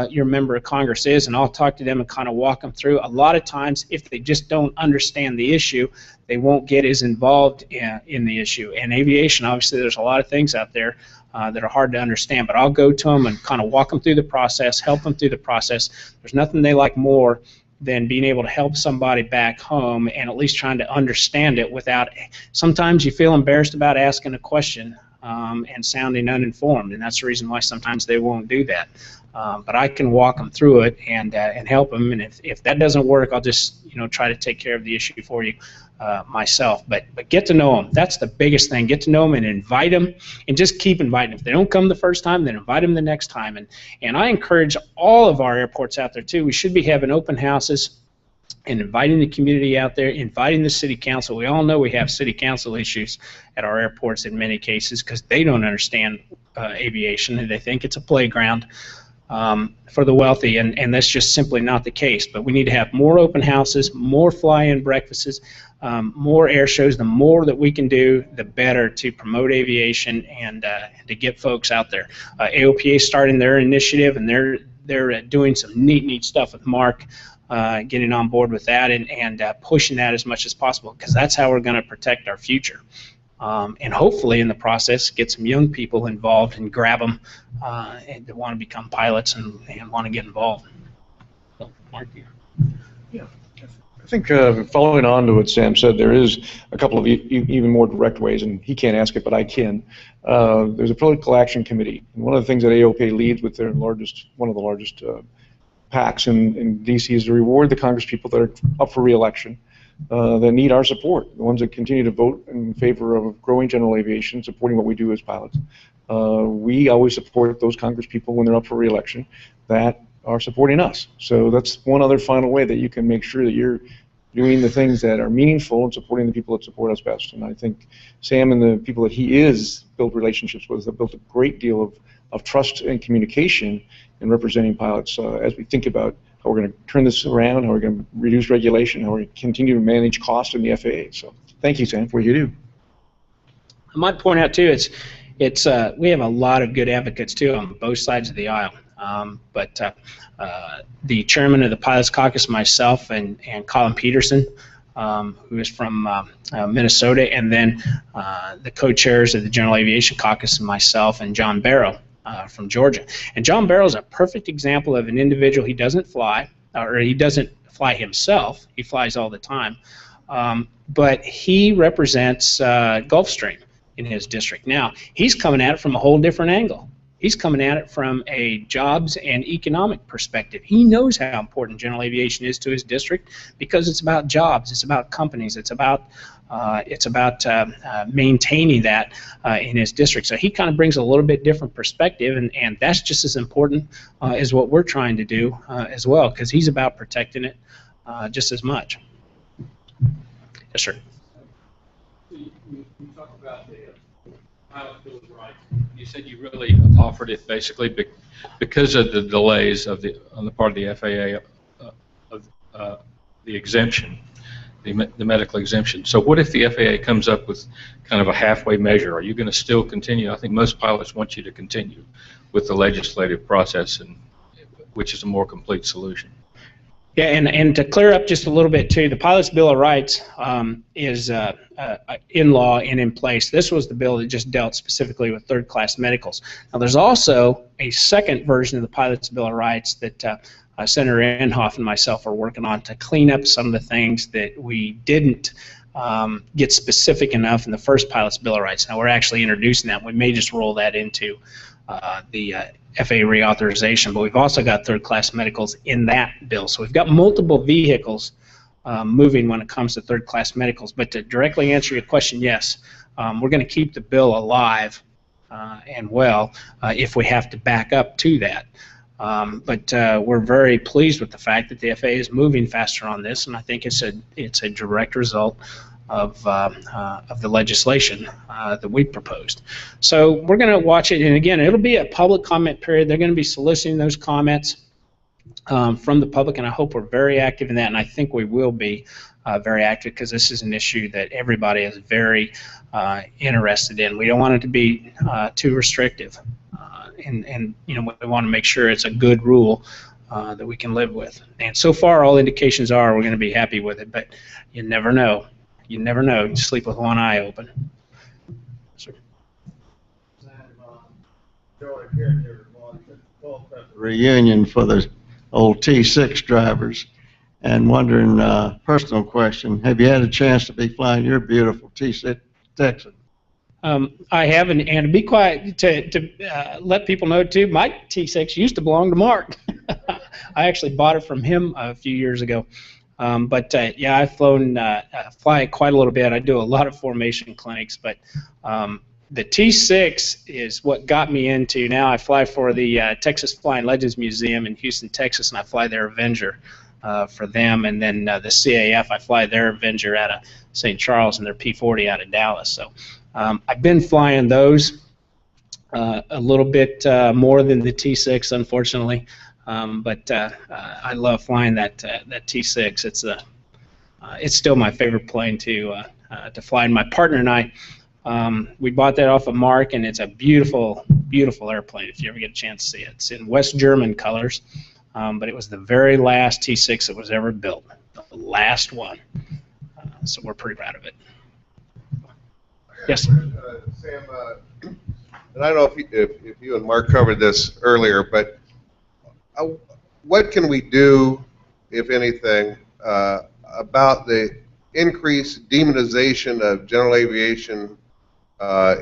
your member of Congress is, and I'll talk to them and kind of walk them through. A lot of times, if they just don't understand the issue, they won't get as involved in the issue. And aviation, obviously, there's a lot of things out there that are hard to understand, but I'll go to them and kind of walk them through the process, help them through the process. There's nothing they like more than being able to help somebody back home and at least trying to understand it without, sometimes you feel embarrassed about asking a question and sounding uninformed, and that's the reason why sometimes they won't do that. But I can walk them through it and help them, and if that doesn't work, I'll just try to take care of the issue for you myself. But get to know them. That's the biggest thing. Get to know them and invite them, and just keep inviting them. If they don't come the first time, then invite them the next time. And I encourage all of our airports out there too. We should be having open houses and inviting the community out there, inviting the city council. We all know we have city council issues at our airports in many cases because they don't understand aviation and they think it's a playground for the wealthy, and that's just simply not the case. But we need to have more open houses, more fly-in breakfasts, more air shows. The more that we can do, the better to promote aviation and to get folks out there. AOPA is starting their initiative, and they're doing some neat stuff with Mark, getting on board with that and pushing that as much as possible, because that's how we're going to protect our future. and hopefully in the process get some young people involved and grab them and that want to become pilots and want to get involved. So, Mark, yeah. I think following on to what Sam said, there is a couple of even more direct ways, and he can't ask it, but I can. There's a political action committee, and one of the things that AOPA leads with their one of the largest PACs in D.C. is to reward the congresspeople that are up for re-election that need our support, the ones that continue to vote in favor of growing general aviation, supporting what we do as pilots. We always support those congresspeople when they're up for re-election that are supporting us. So that's one other final way that you can make sure that you're doing the things that are meaningful and supporting the people that support us best. And I think Sam and the people that he is built relationships with have built a great deal of trust and communication in representing pilots as we think about how we're going to turn this around, how we're going to reduce regulation, how we're going to continue to manage cost in the FAA. So thank you, Sam, for what you do. I might point out too, we have a lot of good advocates too on both sides of the aisle. But the chairman of the Pilots Caucus, myself, and Colin Peterson, who is from Minnesota, and then the co-chairs of the General Aviation Caucus, and myself, and John Barrow from Georgia. And John Barrow is a perfect example of an individual. He doesn't fly, or he doesn't fly himself. He flies all the time. But he represents Gulfstream in his district. Now, he's coming at it from a whole different angle. He's coming at it from a jobs and economic perspective. He knows how important general aviation is to his district because it's about jobs, it's about companies, it's about maintaining that in his district. So he kind of brings a little bit different perspective, and that's just as important as what we're trying to do as well, because he's about protecting it just as much. Yes, sir. You talked about the pilot bill of rights. You said you really offered it basically because of the delays on the part of the FAA of the exemption, the medical exemption. So what if the FAA comes up with kind of a halfway measure? Are you going to still continue? I think most pilots want you to continue with the legislative process, which is a more complete solution. Yeah, and to clear up just a little bit too, the Pilot's Bill of Rights is in law and in place. This was the bill that just dealt specifically with third-class medicals. Now, there's also a second version of the Pilot's Bill of Rights that Senator Inhofe and myself are working on to clean up some of the things that we didn't get specific enough in the first Pilot's Bill of Rights. Now, we're actually introducing that. We may just roll that into the FAA reauthorization, but we've also got third-class medicals in that bill. So we've got multiple vehicles moving when it comes to third-class medicals. But to directly answer your question, yes, we're going to keep the bill alive and well if we have to back up to that. But we're very pleased with the fact that the FAA is moving faster on this, and I think it's a direct result of the legislation that we proposed. So we're going to watch it, and again, it'll be a public comment period. They're going to be soliciting those comments from the public, and I hope we're very active in that, and I think we will be very active because this is an issue that everybody is very interested in. We don't want it to be too restrictive, and you know, we want to make sure it's a good rule that we can live with. And so far, all indications are we're going to be happy with it, but you never know. You never know. You sleep with one eye open. Sir. Reunion for the old T6 drivers, and wondering, personal question, have you had a chance to be flying your beautiful T6 Texan? I have, and to be quiet, to let people know too, my T6 used to belong to Mark. I actually bought it from him a few years ago. But yeah, I've flown, fly quite a little bit. I do a lot of formation clinics, but the T6 is what got me into. Now I fly for the Texas Flying Legends Museum in Houston, Texas, and I fly their Avenger for them. And then the CAF, I fly their Avenger out of St. Charles and their P-40 out of Dallas. So I've been flying those a little bit more than the T6, unfortunately. But I love flying that T6. It's still my favorite plane to fly. And my partner and I, we bought that off of Mark, and it's a beautiful, beautiful airplane. If you ever get a chance to see it, it's in West German colors, but it was the very last T6 that was ever built, the last one. So we're pretty proud of it. I Yes. Sam, and I don't know if you and Mark covered this earlier, but what can we do, if anything, about the increased demonization of general aviation,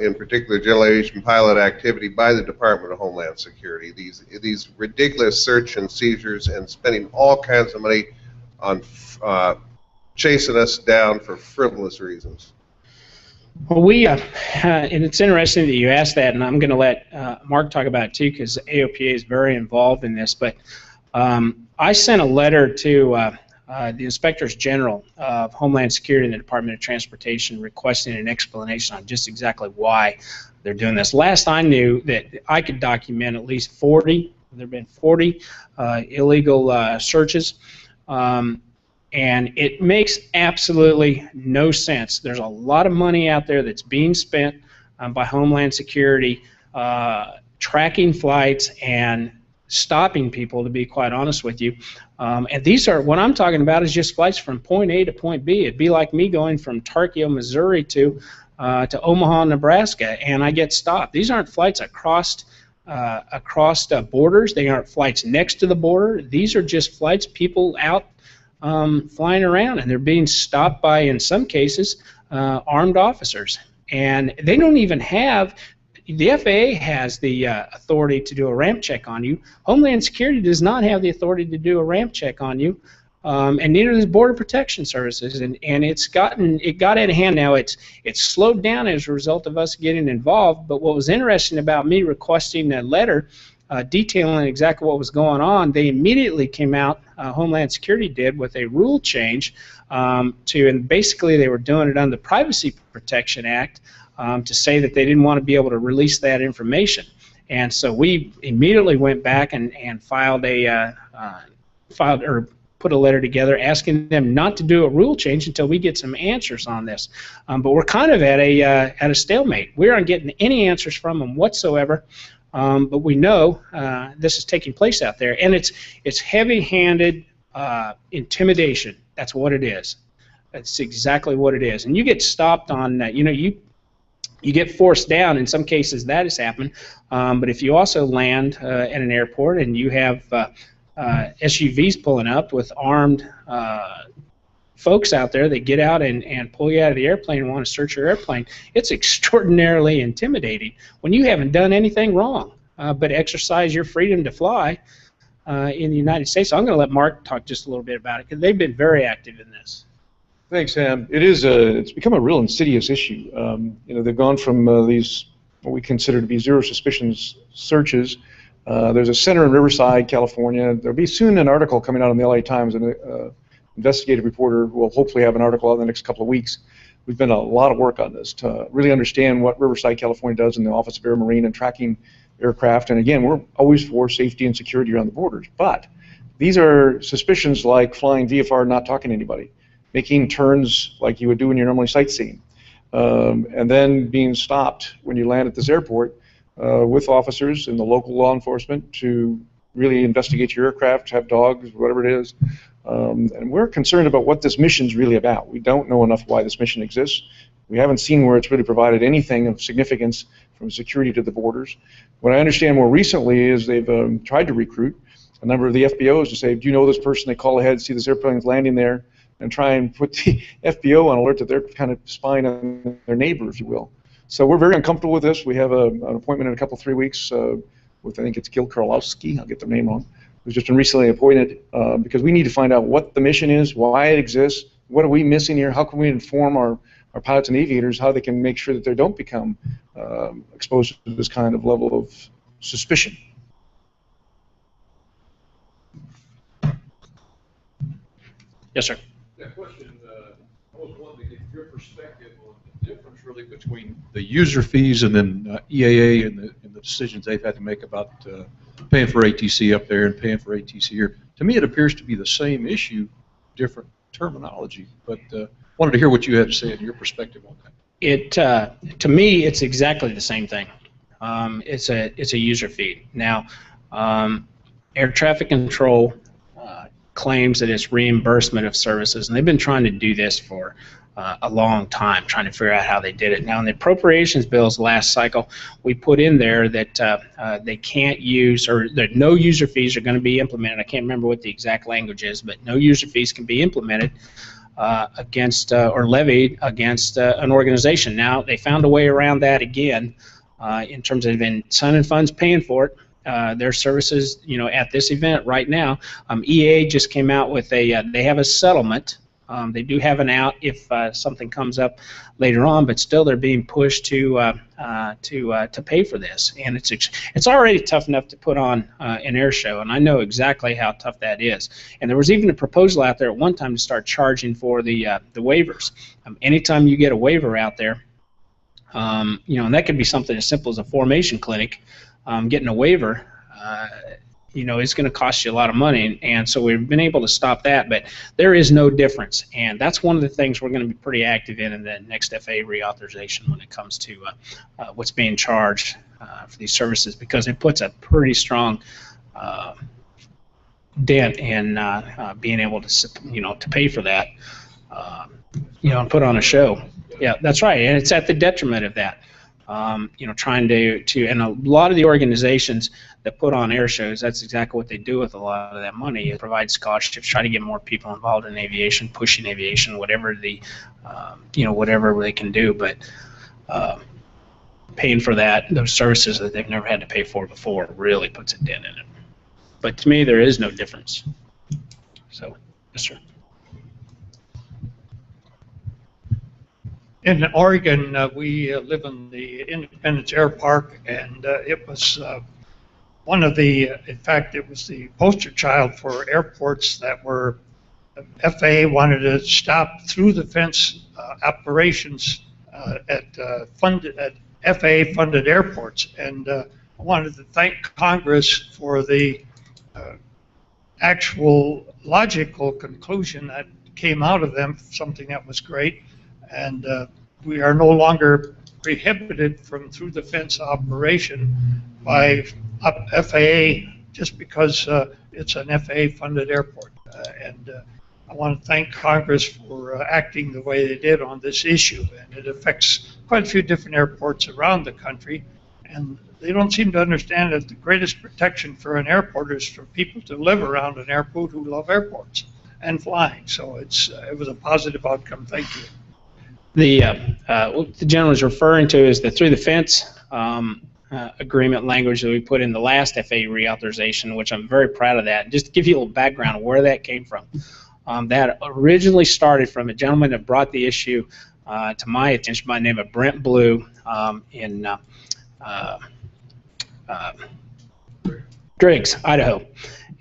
in particular general aviation pilot activity by the Department of Homeland Security? These ridiculous search and seizures and spending all kinds of money on chasing us down for frivolous reasons. Well, and it's interesting that you asked that, and I'm going to let Mark talk about it too, because AOPA is very involved in this. But I sent a letter to the Inspectors General of Homeland Security and the Department of Transportation requesting an explanation on just exactly why they're doing this. Last I knew that I could document at least 40, there have been 40 illegal searches. And it makes absolutely no sense. There's a lot of money out there that's being spent by Homeland Security tracking flights and stopping people, to be quite honest with you. And these are, what I'm talking about is just flights from point A to point B. It'd be like me going from Tarkio, Missouri to Omaha, Nebraska, and I get stopped. These aren't flights across borders. They aren't flights next to the border. These are just flights, people out flying around, and they're being stopped by, in some cases, armed officers. And they don't even have, the FAA has the authority to do a ramp check on you. Homeland Security does not have the authority to do a ramp check on you, and neither does Border Protection Services. And it got out of hand now. It's slowed down as a result of us getting involved. But what was interesting about me requesting that letter detailing exactly what was going on, they immediately came out, Homeland Security did, with a rule change and basically they were doing it under the Privacy Protection Act to say that they didn't want to be able to release that information. And so we immediately went back and put a letter together asking them not to do a rule change until we get some answers on this. But we're kind of at a stalemate. We aren't getting any answers from them whatsoever. But we know this is taking place out there, and it's heavy-handed intimidation. That's what it is. That's exactly what it is. And you get stopped on that. You get forced down. In some cases, that has happened. But if you also land at an airport and you have SUVs pulling up with armed folks out there that get out and pull you out of the airplane and want to search your airplane, it's extraordinarily intimidating when you haven't done anything wrong but exercise your freedom to fly in the United States. So I'm going to let Mark talk just a little bit about it, because they've been very active in this. Thanks, Sam. It's become a real insidious issue. They've gone from these what we consider to be zero suspicions searches. There's a center in Riverside, California. There'll be soon an article coming out in the LA Times, and investigative reporter will hopefully have an article out in the next couple of weeks. We've done a lot of work on this to really understand what Riverside, California does in the Office of Air and Marine and tracking aircraft. And again, we're always for safety and security around the borders. But these are suspicions like flying VFR, not talking to anybody, making turns like you would do when you're normally sightseeing, and then being stopped when you land at this airport with officers and the local law enforcement to really investigate your aircraft, have dogs, whatever it is. And we're concerned about what this mission's really about. We don't know enough why this mission exists. We haven't seen where it's really provided anything of significance from security to the borders. What I understand more recently is they've tried to recruit a number of the FBOs to say, do you know this person? They call ahead, see this airplane's landing there, and try and put the FBO on alert that they're kind of spying on their neighbor, if you will. So we're very uncomfortable with this. We have an appointment in a couple, 3 weeks with, I think it's Gil Karlowski, I'll get their name wrong, who's just been recently appointed, because we need to find out what the mission is, why it exists, what are we missing here, how can we inform our pilots and aviators how they can make sure that they don't become exposed to this kind of level of suspicion. Yes, sir. That question, I was wondering if your perspective on the difference really between the user fees and then EAA and the decisions they've had to make about paying for ATC up there and paying for ATC here. To me, it appears to be the same issue, different terminology. But wanted to hear what you had to say and your perspective on that. To me, it's exactly the same thing. It's a user feed. Now, air traffic control claims that it's reimbursement of services, and they've been trying to do this for a long time trying to figure out how they did it. Now, in the appropriations bills last cycle, we put in there that they can't use, or that no user fees are going to be implemented. I can't remember what the exact language is, but no user fees can be implemented against or levied against an organization. Now, they found a way around that again in terms of Sun and Funds paying for it. Their services, at this event right now. EA just came out with they have a settlement. They do have an out if something comes up later on, but still they're being pushed to pay for this, and it's already tough enough to put on an air show, and I know exactly how tough that is. And there was even a proposal out there at one time to start charging for the waivers. Anytime you get a waiver out there, and that could be something as simple as a formation clinic. Getting a waiver, is going to cost you a lot of money, and so we've been able to stop that, but there is no difference, and that's one of the things we're going to be pretty active in the next FAA reauthorization when it comes to what's being charged for these services, because it puts a pretty strong dent in being able to, to pay for that, and put on a show. Yeah, that's right, and it's at the detriment of that. Trying to, and a lot of the organizations that put on air shows, that's exactly what they do with a lot of that money. It provides scholarships, try to get more people involved in aviation, pushing aviation, whatever whatever they can do, but paying for those services that they've never had to pay for before really puts a dent in it. But to me, there is no difference. So, yes, sir. In Oregon, we live in the Independence Air Park, and it was one of the, in fact, it was the poster child for airports that were, FAA wanted to stop through the fence operations at FAA-funded airports. And I wanted to thank Congress for the actual logical conclusion that came out of them, something that was great. And we are no longer prohibited from through-the-fence operation by FAA just because it's an FAA-funded airport. And I want to thank Congress for acting the way they did on this issue. And it affects quite a few different airports around the country. And they don't seem to understand that the greatest protection for an airport is for people to live around an airport who love airports and flying. So it was a positive outcome. Thank you. What the gentleman is referring to is the through-the-fence agreement language that we put in the last FAA reauthorization, which I'm very proud of that. Just to give you a little background of where that came from. That originally started from a gentleman that brought the issue to my attention by the name of Brent Blue in Driggs, Idaho.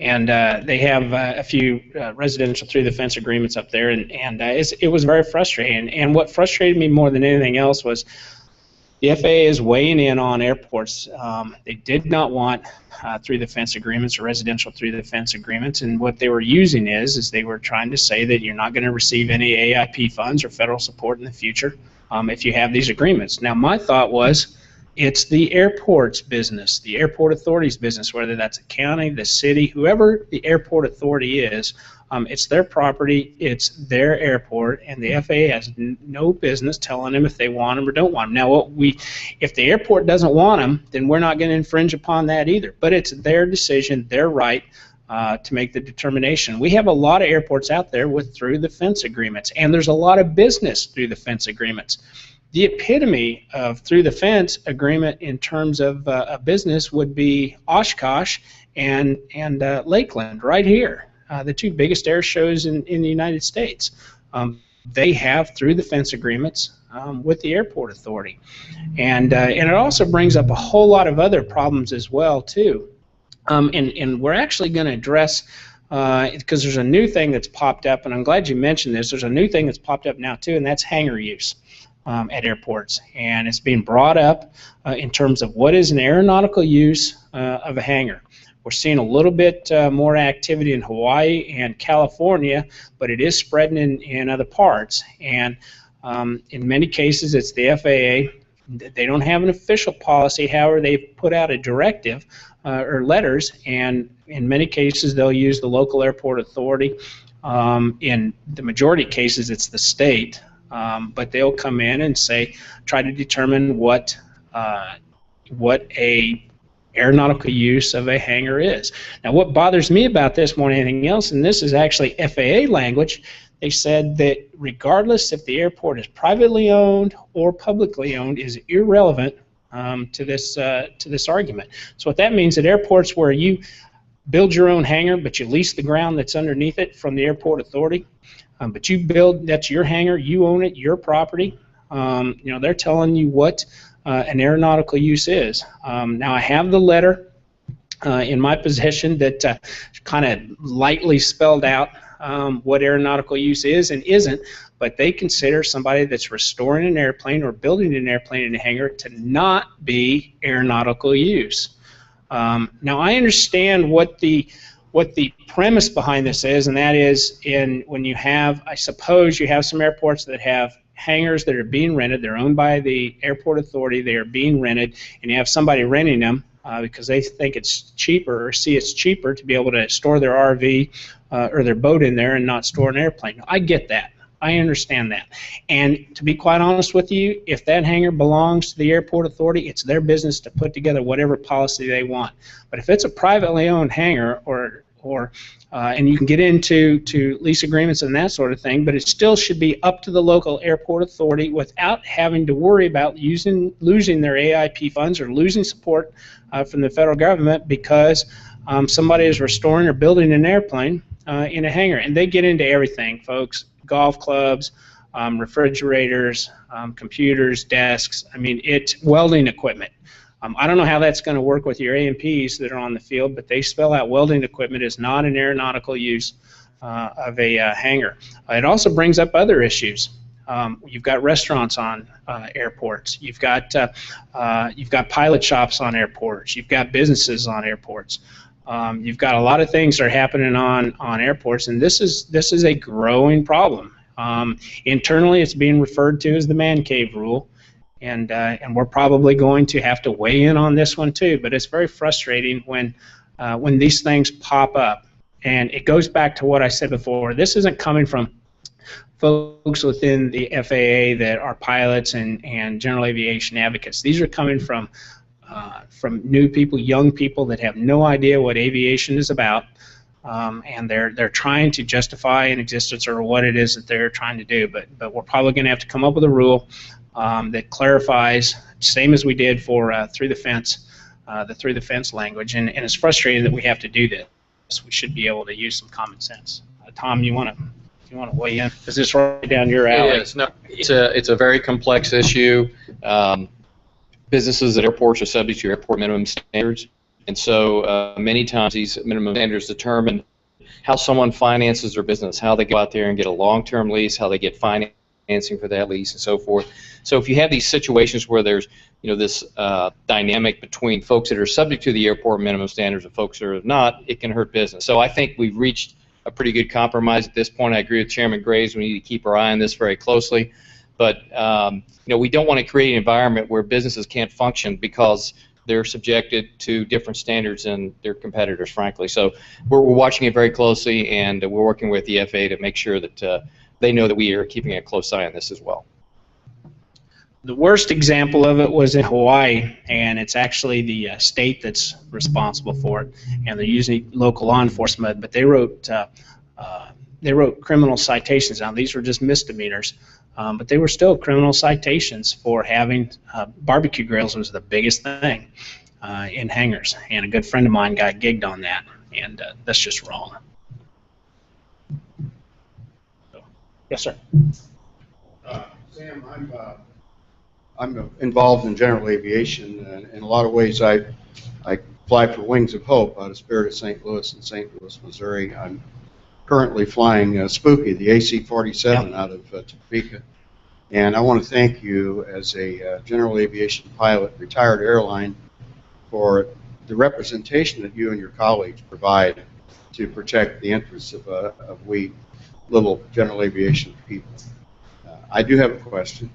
And they have a few residential through-the-fence agreements up there, and it was very frustrating. And what frustrated me more than anything else was the FAA is weighing in on airports. They did not want through-the-fence agreements or residential through-the-fence agreements, and what they were using is they were trying to say that you're not going to receive any AIP funds or federal support in the future if you have these agreements. Now, my thought was, it's the airport's business, the airport authority's business, whether that's a county, the city, whoever the airport authority is. It's their property, it's their airport, and the FAA has no business telling them if they want them or don't want them. Now, if the airport doesn't want them, then we're not going to infringe upon that either. But it's their decision, their right to make the determination. We have a lot of airports out there with through-the-fence agreements, and there's a lot of business through-the-fence agreements. The epitome of through-the-fence agreement in terms of a business would be Oshkosh and Lakeland right here, the two biggest air shows in the United States. They have through-the-fence agreements with the airport authority. And it also brings up a whole lot of other problems as well, too. And we're actually going to address, because there's a new thing that's popped up, and I'm glad you mentioned this, there's a new thing that's popped up now, too, and that's hangar use. At airports, and it's being brought up in terms of what is an aeronautical use of a hangar. We're seeing a little bit more activity in Hawaii and California, but it is spreading in other parts. And in many cases, it's the FAA. They don't have an official policy. However, they put out a directive or letters, and in many cases, they'll use the local airport authority. In the majority of cases, it's the state. but they'll come in and try to determine what a aeronautical use of a hangar is. Now, what bothers me about this more than anything else, and this is actually FAA language, they said that regardless if the airport is privately owned or publicly owned is irrelevant to this argument. So what that means at airports where you build your own hangar, but you lease the ground that's underneath it from the airport authority, but you build, that's your hangar, you own it, your property. They're telling you what an aeronautical use is. Now, I have the letter in my possession that kind of lightly spelled out what aeronautical use is and isn't, but they consider somebody that's restoring an airplane or building an airplane in a hangar to not be aeronautical use. Now, I understand what the premise behind this is, and that is when you have, I suppose you have some airports that have hangars that are being rented, they're owned by the airport authority, they are being rented, and you have somebody renting them because they think it's cheaper or see it's cheaper to be able to store their RV or their boat in there and not store an airplane. I get that. I understand that. And to be quite honest with you, if that hangar belongs to the airport authority, it's their business to put together whatever policy they want. But if it's a privately owned hangar and you can get into lease agreements and that sort of thing, but it still should be up to the local airport authority without having to worry about losing their AIP funds or losing support from the federal government because somebody is restoring or building an airplane in a hangar. And they get into everything, folks. Golf clubs, refrigerators, computers, desks. I mean, it's welding equipment. I don't know how that's going to work with your A&Ps that are on the field, but they spell out welding equipment is not an aeronautical use of a hangar. It also brings up other issues. You've got restaurants on airports. You've got pilot shops on airports. You've got businesses on airports. You've got a lot of things that are happening on airports, and this is a growing problem. Internally, it's being referred to as the man cave rule. And we're probably going to have to weigh in on this one too. But it's very frustrating when these things pop up. And it goes back to what I said before. This isn't coming from folks within the FAA that are pilots and general aviation advocates. These are coming from new people, young people that have no idea what aviation is about. And they're trying to justify an existence or what it is that they're trying to do. But we're probably going to have to come up with a rule that clarifies, same as we did for through the fence language, and it's frustrating that we have to do this. We should be able to use some common sense. Tom, you want to weigh in? Is this right down your alley? It is. No, it's a very complex issue. Businesses at airports are subject to airport minimum standards, and so many times these minimum standards determine how someone finances their business, how they go out there and get a long-term lease, how they get financing for that lease, and so forth. So if you have these situations where there's this dynamic between folks that are subject to the airport minimum standards and folks that are not, it can hurt business. So I think we've reached a pretty good compromise at this point. I agree with Chairman Graves. We need to keep our eye on this very closely. But we don't want to create an environment where businesses can't function because they're subjected to different standards than their competitors, frankly. So we're watching it very closely, and we're working with the FAA to make sure that they know that we are keeping a close eye on this as well. The worst example of it was in Hawaii, and it's actually the state that's responsible for it, and they're using local law enforcement. But they wrote criminal citations. Now these were just misdemeanors, but they were still criminal citations for having barbecue grills. Was the biggest thing in hangars, and a good friend of mine got gigged on that, and that's just wrong. So, yes, sir. Sam, I'm involved in general aviation, and in a lot of ways I fly for Wings of Hope out of Spirit of St. Louis in St. Louis, Missouri. I'm currently flying Spooky, the AC-47 out of Topeka. And I want to thank you as a general aviation pilot, retired airline, for the representation that you and your colleagues provide to protect the interests of we little general aviation people. I do have a question.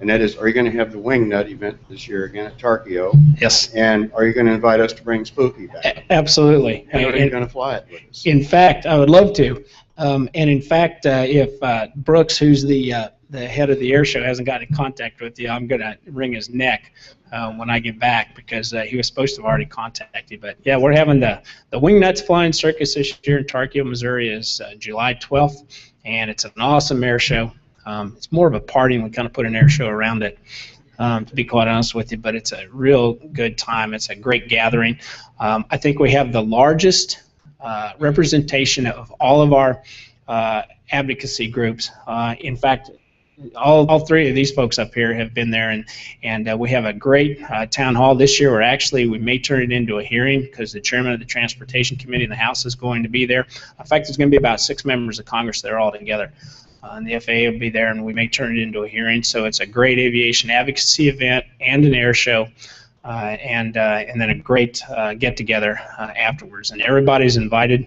And that is, are you going to have the Wing Nut event this year again at Tarkio? Yes. And are you going to invite us to bring Spooky back? Absolutely. And are you going to fly it with us? In fact, I would love to. And in fact, if Brooks, who's the head of the air show, hasn't gotten in contact with you, I'm going to wring his neck when I get back, because he was supposed to have already contacted you. But yeah, we're having the Wingnuts Flying Circus this year in Tarkio, Missouri, is July 12th, and it's an awesome air show. It's more of a party, and we kind of put an air show around it, to be quite honest with you, but it's a real good time. It's a great gathering. I think we have the largest representation of all of our advocacy groups. In fact, all three of these folks up here have been there, and we have a great town hall this year. We may turn it into a hearing, because the chairman of the Transportation Committee in the House is going to be there. In fact, there's going to be about 6 members of Congress there all together. And the FAA will be there, and we may turn it into a hearing. So it's a great aviation advocacy event and an air show, and then a great get-together afterwards. And everybody's invited.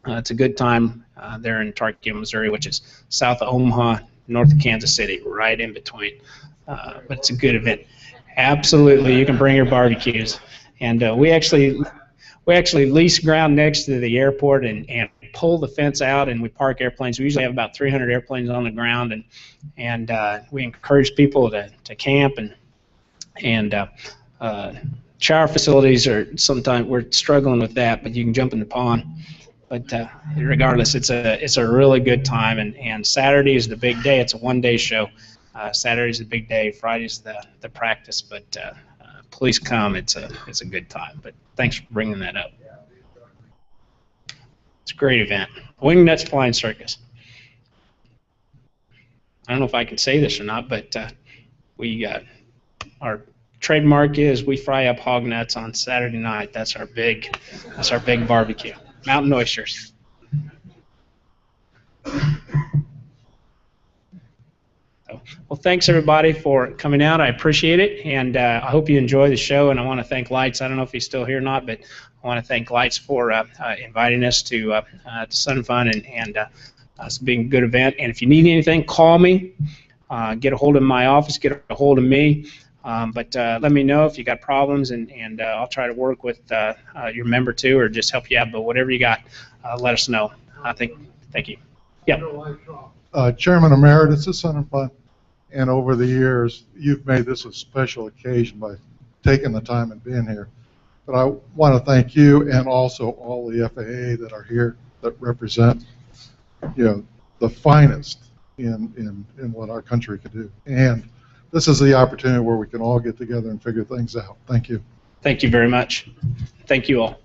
It's a good time there in Tarkio, Missouri, which is south of Omaha, north of Kansas City, right in between. But it's a good event. Absolutely, you can bring your barbecues. And we actually lease ground next to the airport and pull the fence out, and we park airplanes. We usually have about 300 airplanes on the ground, and we encourage people to camp, and shower facilities are sometimes, we're struggling with that, but you can jump in the pond. But regardless, it's a really good time, and Saturday is the big day. It's a one-day show. Saturday's the big day. Friday's the practice. But please come. It's a good time. But thanks for bringing that up. It's a great event. Wingnuts Flying Circus. I don't know if I can say this or not, but our trademark is we fry up hog nuts on Saturday night. That's our big barbecue. Mountain oysters. Well, thanks everybody for coming out. I appreciate it, and I hope you enjoy the show. And I want to thank Lights. I don't know if he's still here or not, but I want to thank Lights for inviting us to Sun Fun, and it's being a good event. And if you need anything, call me. Get a hold of my office. Get a hold of me. But let me know if you got problems, and I'll try to work with your member too, or just help you out. But whatever you got, let us know. Thank you. Yeah. Chairman Emeritus of Sun and Fun, and over the years, you've made this a special occasion by taking the time and being here. But I want to thank you, and also all the FAA that are here that represent, the finest in what our country could do. And this is the opportunity where we can all get together and figure things out. Thank you. Thank you very much. Thank you all.